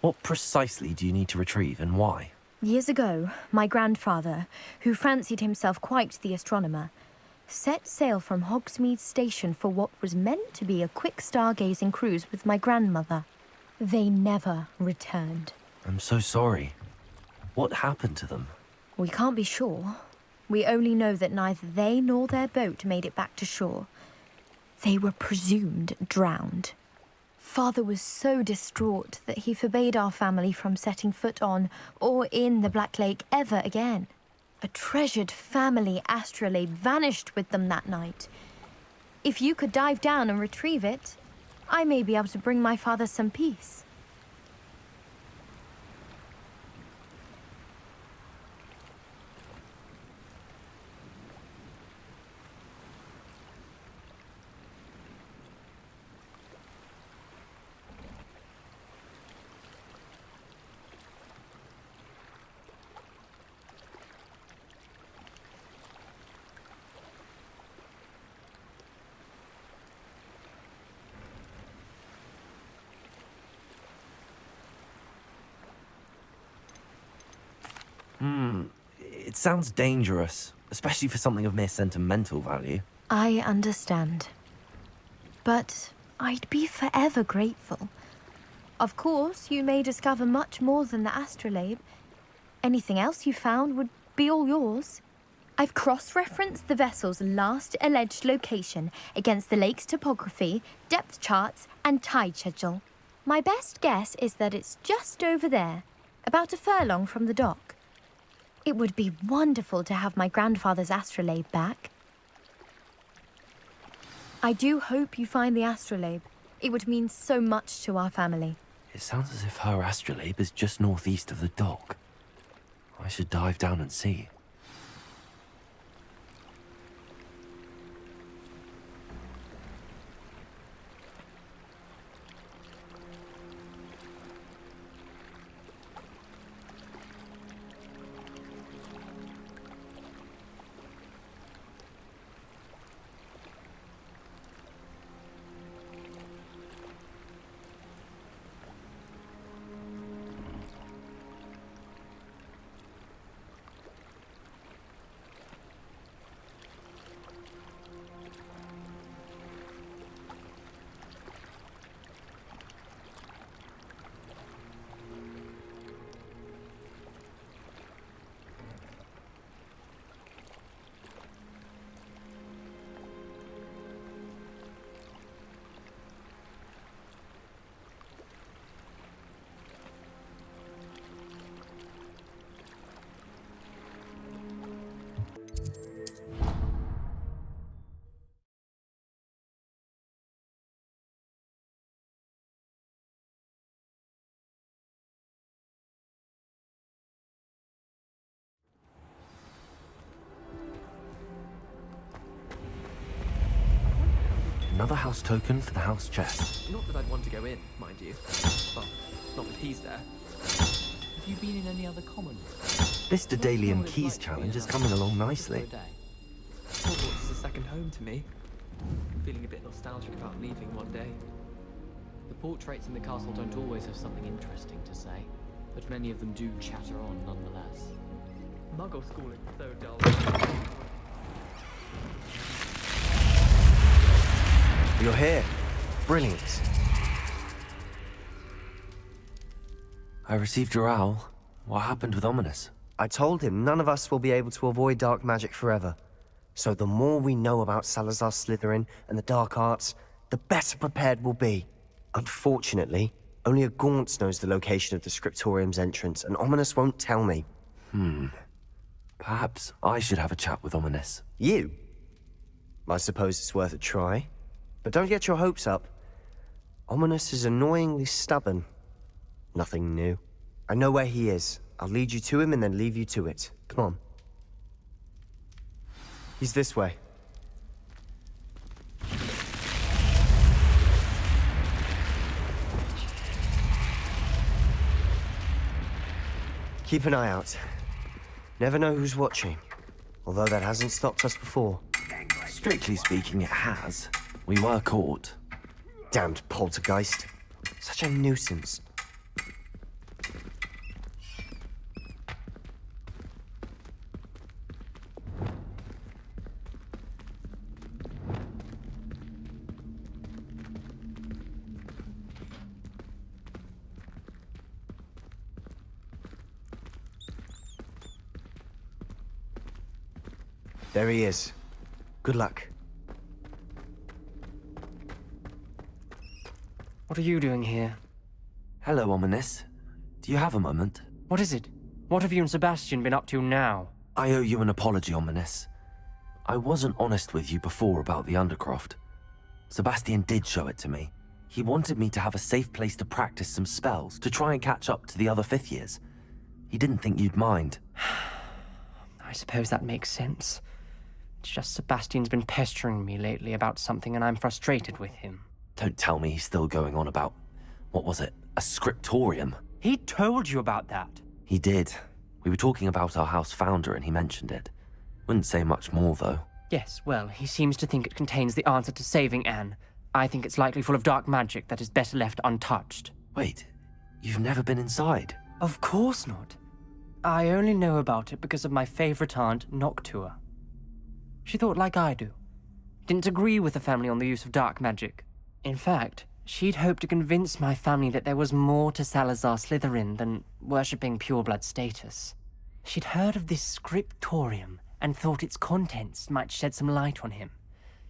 What precisely do you need to retrieve and why? Years ago, my grandfather, who fancied himself quite the astronomer, set sail from Hogsmeade Station for what was meant to be a quick stargazing cruise with my grandmother. They never returned. I'm so sorry. What happened to them? We can't be sure. We only know that neither they nor their boat made it back to shore. They were presumed drowned. Father was so distraught that he forbade our family from setting foot on or in the Black Lake ever again. A treasured family astrolabe vanished with them that night. If you could dive down and retrieve it, I may be able to bring my father some peace. It sounds dangerous, especially for something of mere sentimental value. I understand. But I'd be forever grateful. Of course, you may discover much more than the astrolabe. Anything else you found would be all yours. I've cross-referenced the vessel's last alleged location against the lake's topography, depth charts, and tide schedule. My best guess is that it's just over there, about a furlong from the dock. It would be wonderful to have my grandfather's astrolabe back. I do hope you find the astrolabe. It would mean so much to our family. It sounds as if her astrolabe is just northeast of the dock. I should dive down and see. Another house token for the house chest. Not that I'd want to go in, mind you. Well, not if he's there. Have you been in any other commons? This Daedalian Keys challenge is coming along nicely. Hogwarts is a second home to me. Feeling a bit nostalgic about leaving one day. The portraits in the castle don't always have something interesting to say, but many of them do chatter on nonetheless. Muggle schooling is so dull. You're here. Brilliant. I received your owl. What happened with Ominous? I told him none of us will be able to avoid dark magic forever. So the more we know about Salazar Slytherin and the dark arts, the better prepared we'll be. Unfortunately, only a Gaunt knows the location of the Scriptorium's entrance, and Ominous won't tell me. Perhaps I should have a chat with Ominous. You? I suppose it's worth a try. But don't get your hopes up. Ominous is annoyingly stubborn. Nothing new. I know where he is. I'll lead you to him and then leave you to it. Come on. He's this way. Keep an eye out. Never know who's watching. Although that hasn't stopped us before. Strictly speaking, it has. We were caught. Damned poltergeist. Such a nuisance. There he is. Good luck. What are you doing here? Hello, Ominous. Do you have a moment? What is it? What have you and Sebastian been up to now? I owe you an apology, Ominous. I wasn't honest with you before about the Undercroft. Sebastian did show it to me. He wanted me to have a safe place to practice some spells, to try and catch up to the other fifth years. He didn't think you'd mind. I suppose that makes sense. It's just Sebastian's been pestering me lately about something and I'm frustrated with him. Don't tell me he's still going on about, what was it, a Sciptorium? He told you about that. He did. We were talking about our house founder and he mentioned it. Wouldn't say much more, though. Yes, well, he seems to think it contains the answer to saving Anne. I think it's likely full of dark magic that is better left untouched. Wait, you've never been inside? Of course not. I only know about it because of my favorite aunt, Noctua. She thought like I do. Didn't agree with the family on the use of dark magic. In fact, she'd hoped to convince my family that there was more to Salazar Slytherin than worshipping pureblood status. She'd heard of this Scriptorium and thought its contents might shed some light on him.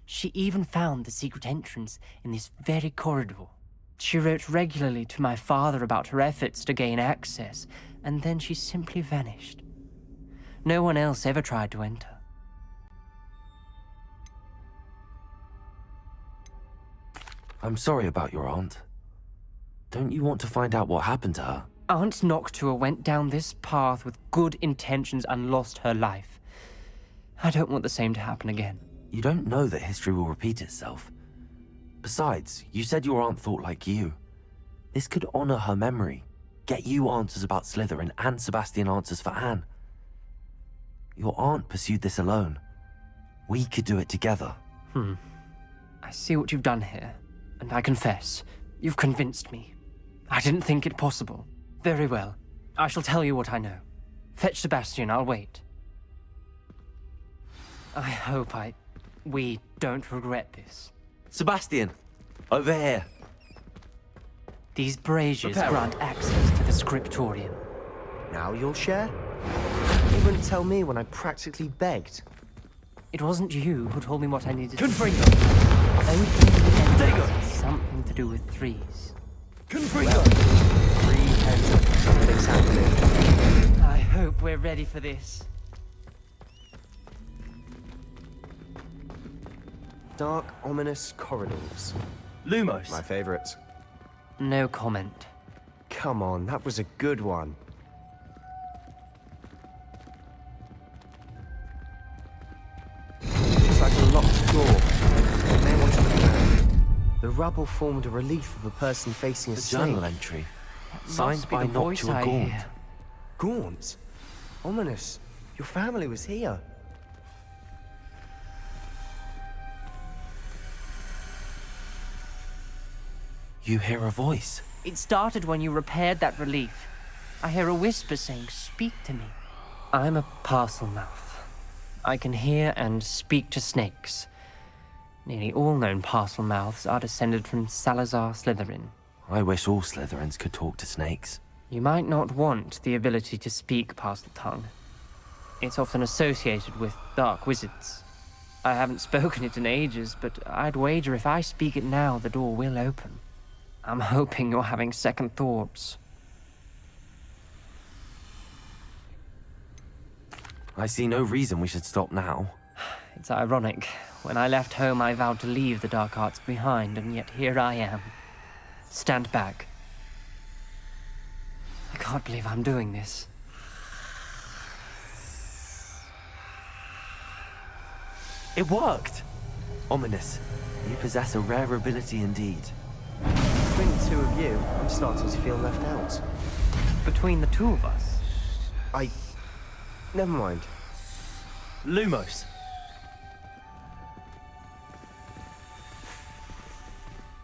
She even found the secret entrance in this very corridor. She wrote regularly to my father about her efforts to gain access, and then she simply vanished. No one else ever tried to enter. I'm sorry about your aunt. Don't you want to find out what happened to her? Aunt Noctua went down this path with good intentions and lost her life. I don't want the same to happen again. You don't know that history will repeat itself. Besides, you said your aunt thought like you. This could honor her memory, get you answers about Slytherin and Sebastian answers for Anne. Your aunt pursued this alone. We could do it together. I see what you've done here, and I confess, you've convinced me. I didn't think it possible. Very well. I shall tell you what I know. Fetch Sebastian, I'll wait. I hope we don't regret this. Sebastian! Over here! These braziers Prepare. grant access to the Scriptorium. Now you'll share? You wouldn't tell me when I practically begged. It wasn't you who told me what I needed Confringo! Something to do with threes. Confringo! 3 heads up, exactly. I hope we're ready for this. Dark, ominous corridors. Lumos! My favorite. No comment. Come on, that was a good one. Looks like a locked door. I may want to look around. The rubble formed a relief of a person facing a The snake. journal entry. Signed must be by the voice Noctua I Gaunt. hear. Gaunt? Ominous. Your family was here. You hear a voice. It started when you repaired that relief. I hear a whisper saying, "Speak to me." I'm a parcel mouth. I can hear and speak to snakes. Nearly all known parcel mouths are descended from Salazar Slytherin. I wish all Slytherins could talk to snakes. You might not want the ability to speak parcel tongue. It's often associated with dark wizards. I haven't spoken it in ages, but I'd wager if I speak it now, the door will open. I'm hoping you're having second thoughts. I see no reason we should stop now. It's ironic. When I left home, I vowed to leave the dark arts behind, and yet here I am. Stand back. I can't believe I'm doing this. It worked! Ominous. You possess a rare ability indeed. Between the two of you, I'm starting to feel left out. Between the two of us? Never mind. Lumos!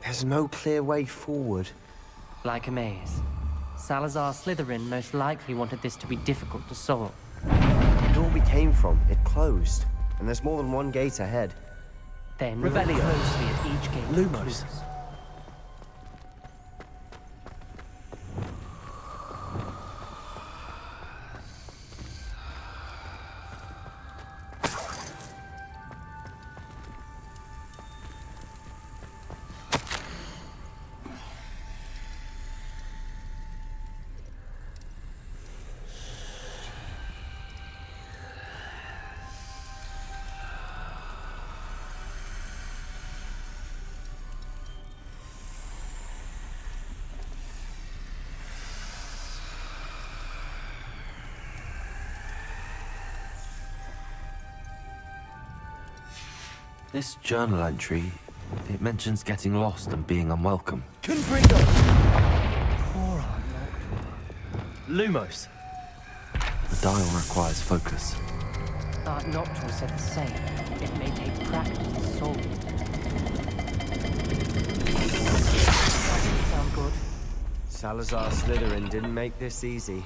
There's no clear way forward. Like a maze. Salazar Slytherin most likely wanted this to be difficult to solve. The door we came from, it closed. And there's more than one gate ahead. Then look closely at each gate. Lumos! This journal entry, it mentions getting lost and being unwelcome. Confringo! Poor Lumos. The dial requires focus. Aunt Noctua said the same. It may take practice to solve it. That didn't sound good. Salazar Slytherin didn't make this easy.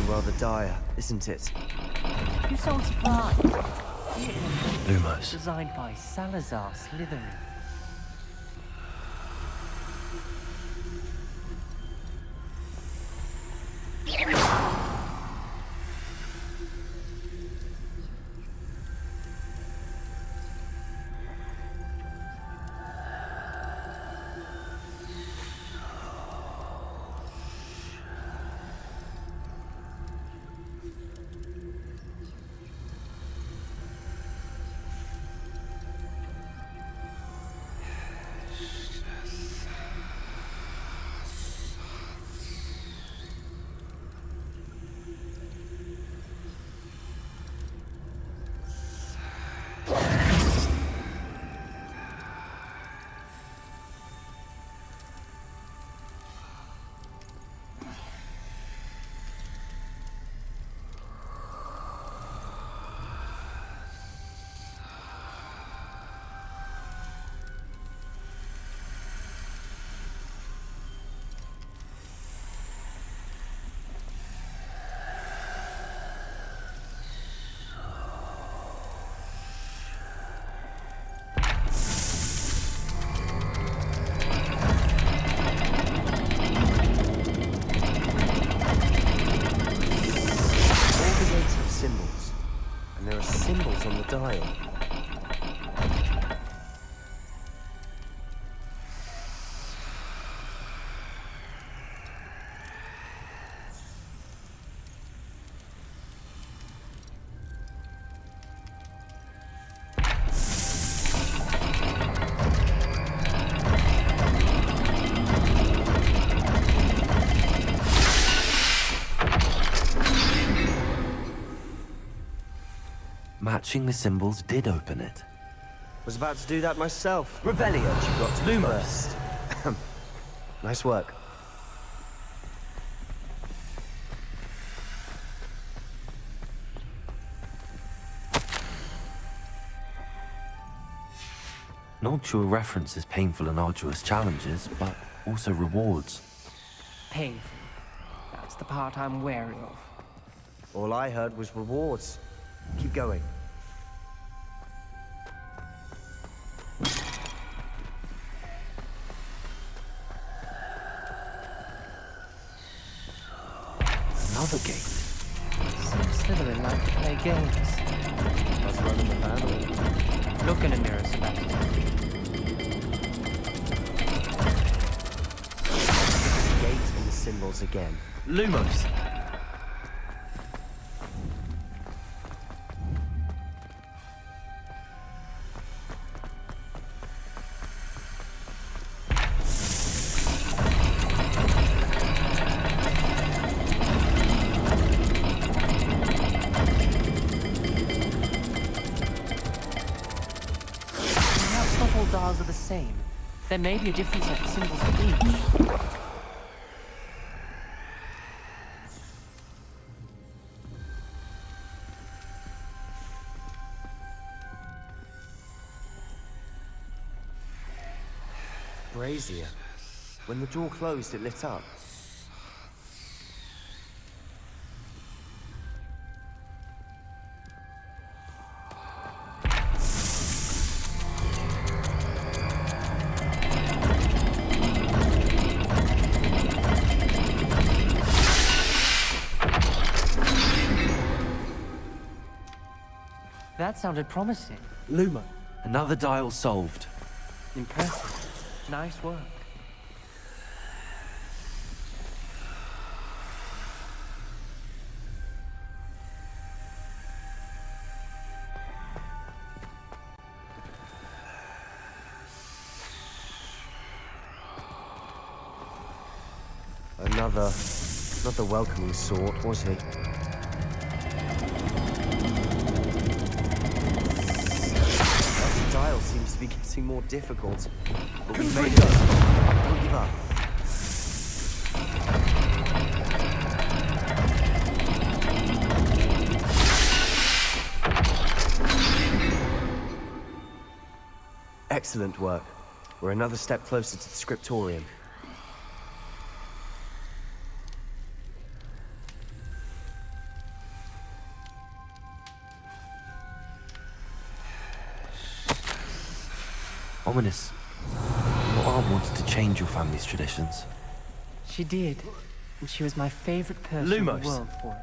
Rather dire, isn't it? You sound surprised. Lumos. Designed by Salazar Slytherin. On the dial. Matching the symbols did open it. Was about to do that myself. Revelio, you got to Lumos. Nice work. Noctua references painful and arduous challenges, but also rewards. Painful. That's the part I'm wary of. All I heard was rewards. Keep going. Another gate. Seems Slytherin like to play games. Must run in the family. Look in a mirror, Sebastian. The gate and the symbols again. Lumos. Dials are the same. There may be a different set of symbols for each. Brazier. When the door closed, it lit up. That sounded promising. Luma. Another dial solved. Impressive. Nice work. Another welcoming sort, was he? The dial seems to be getting more difficult. But we've made it. Don't give up. Excellent work. We're another step closer to the Sciptorium. Ominous. Your aunt wanted to change your family's traditions. She did. And she was my favorite person in Lumos. the world for it.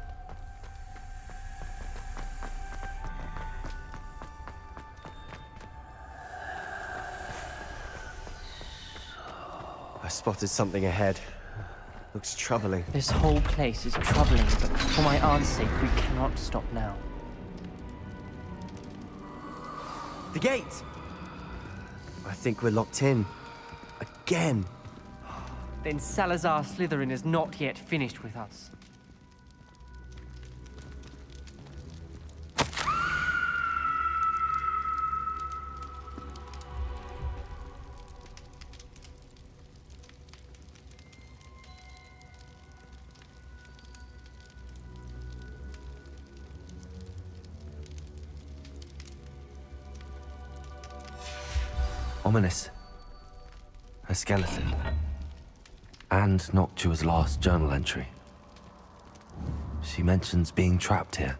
I spotted something ahead. Looks troubling. This whole place is troubling, but for my aunt's sake, we cannot stop now. The gate! I think we're locked in. Again. Then Salazar Slytherin is not yet finished with us. Ominous. A skeleton. And Noctua's last journal entry. She mentions being trapped here,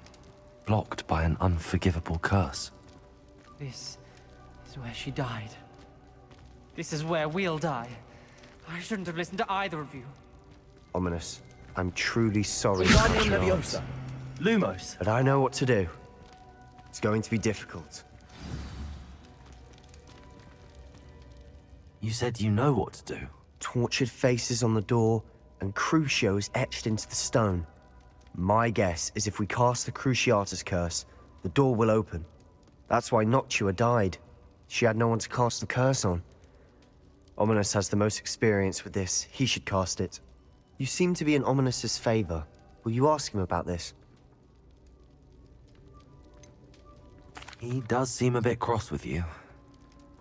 blocked by an unforgivable curse. This is where she died. This is where we'll die. I shouldn't have listened to either of you. Ominous. I'm truly sorry. Wingardium about your Leviosa. aunt. Lumos. But I know what to do. It's going to be difficult. You said you know what to do. Tortured faces on the door and Crucios etched into the stone. My guess is if we cast the Cruciatus curse, the door will open. That's why Noctua died. She had no one to cast the curse on. Ominous has the most experience with this. He should cast it. You seem to be in Ominous's favor. Will you ask him about this? He does seem a bit cross with you.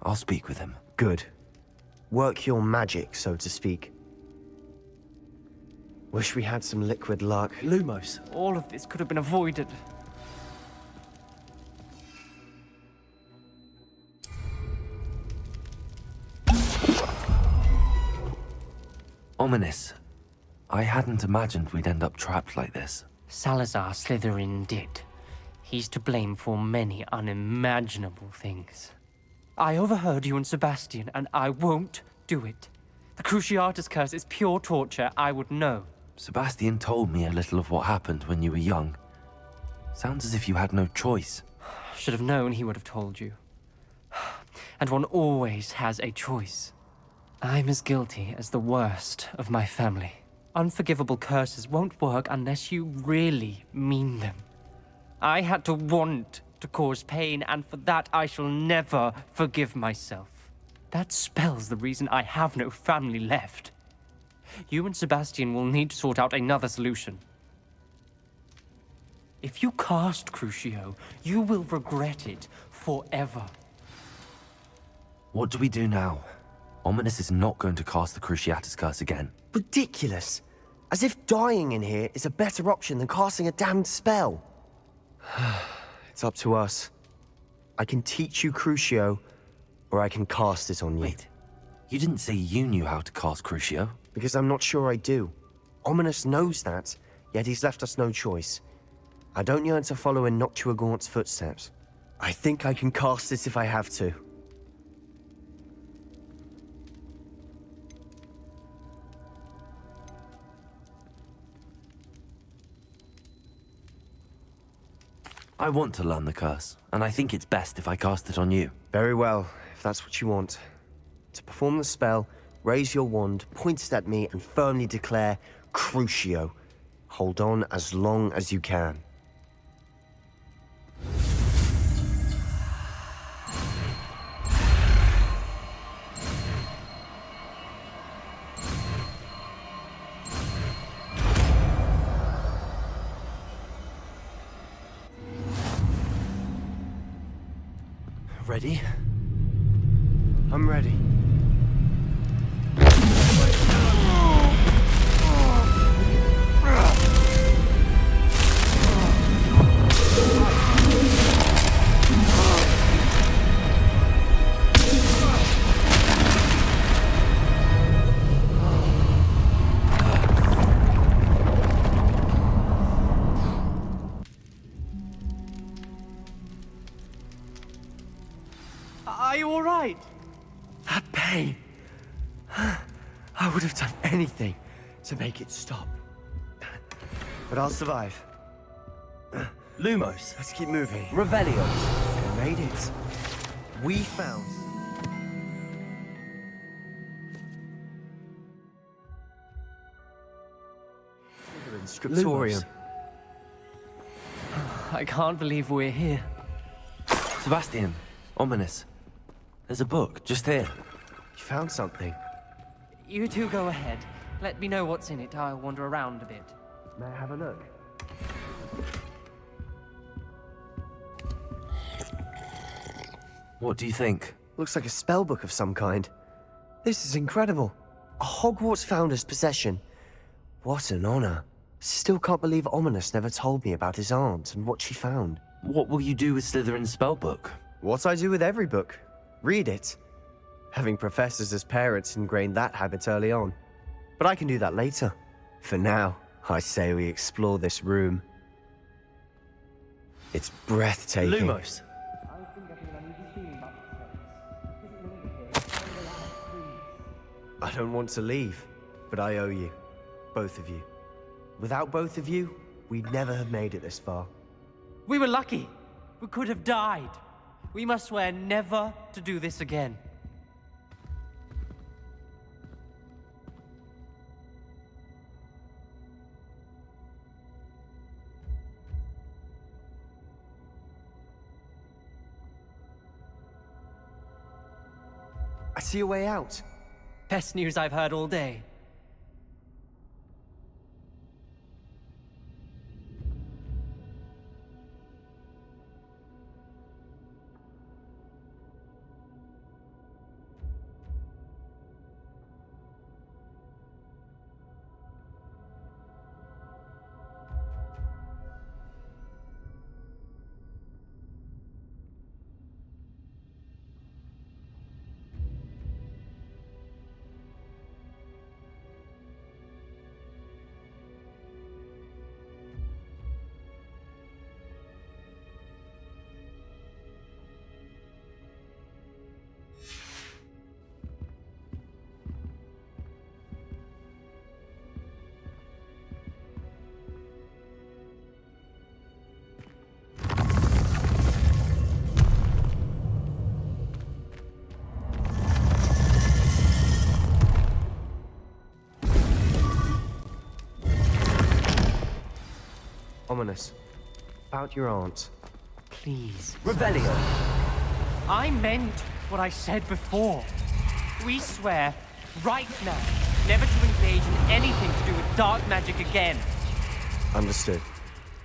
I'll speak with him. Good. Work your magic, so to speak. Wish we had some liquid luck. Lumos, all of this could have been avoided. Ominous. I hadn't imagined we'd end up trapped like this. Salazar Slytherin did. He's to blame for many unimaginable things. I overheard you and Sebastian, and I won't do it. The Cruciatus curse is pure torture. I would know. Sebastian told me a little of what happened when you were young. Sounds as if you had no choice. Should have known he would have told you. And one always has a choice. I'm as guilty as the worst of my family. Unforgivable curses won't work unless you really mean them. I had to want to cause pain, and for that I shall never forgive myself. That spells the reason I have no family left. You and Sebastian will need to sort out another solution. If you cast Crucio, you will regret it forever. What do we do now? Ominous is not going to cast the Cruciatus curse again. Ridiculous. As if dying in here is a better option than casting a damned spell. It's up to us. I can teach you Crucio, or I can cast it on you. Wait, you didn't say you knew how to cast Crucio? Because I'm not sure I do. Ominous knows that, yet he's left us no choice. I don't yearn to follow in Noctua Gaunt's footsteps. I think I can cast it if I have to. I want to learn the curse, and I think it's best if I cast it on you. Very well, if that's what you want. To perform the spell, raise your wand, point it at me, and firmly declare, Crucio. Hold on as long as you can. Ready? I'm ready. Are you all right? That pain. I would have done anything to make it stop. But I'll survive. Lumos. Let's keep moving. Revelio. We made it. We found... Sciptorium. I can't believe we're here. Sebastian. Ominous. There's a book, just here. You found something. You two go ahead. Let me know what's in it. I'll wander around a bit. May I have a look? What do you think? Looks like a spell book of some kind. This is incredible. A Hogwarts founder's possession. What an honor. Still can't believe Ominous never told me about his aunt and what she found. What will you do with Slytherin's spellbook? What I do with every book. Read it. Having professors as parents ingrained that habit early on. But I can do that later. For now, I say we explore this room. It's breathtaking. Lumos. I don't want to leave, but I owe you. Both of you. Without both of you, we'd never have made it this far. We were lucky. We could have died. We must swear never to do this again. I see a way out. Best news I've heard all day. Ominous. About your aunt. Please. Revelio. I meant what I said before. We swear, right now, never to engage in anything to do with dark magic again. Understood.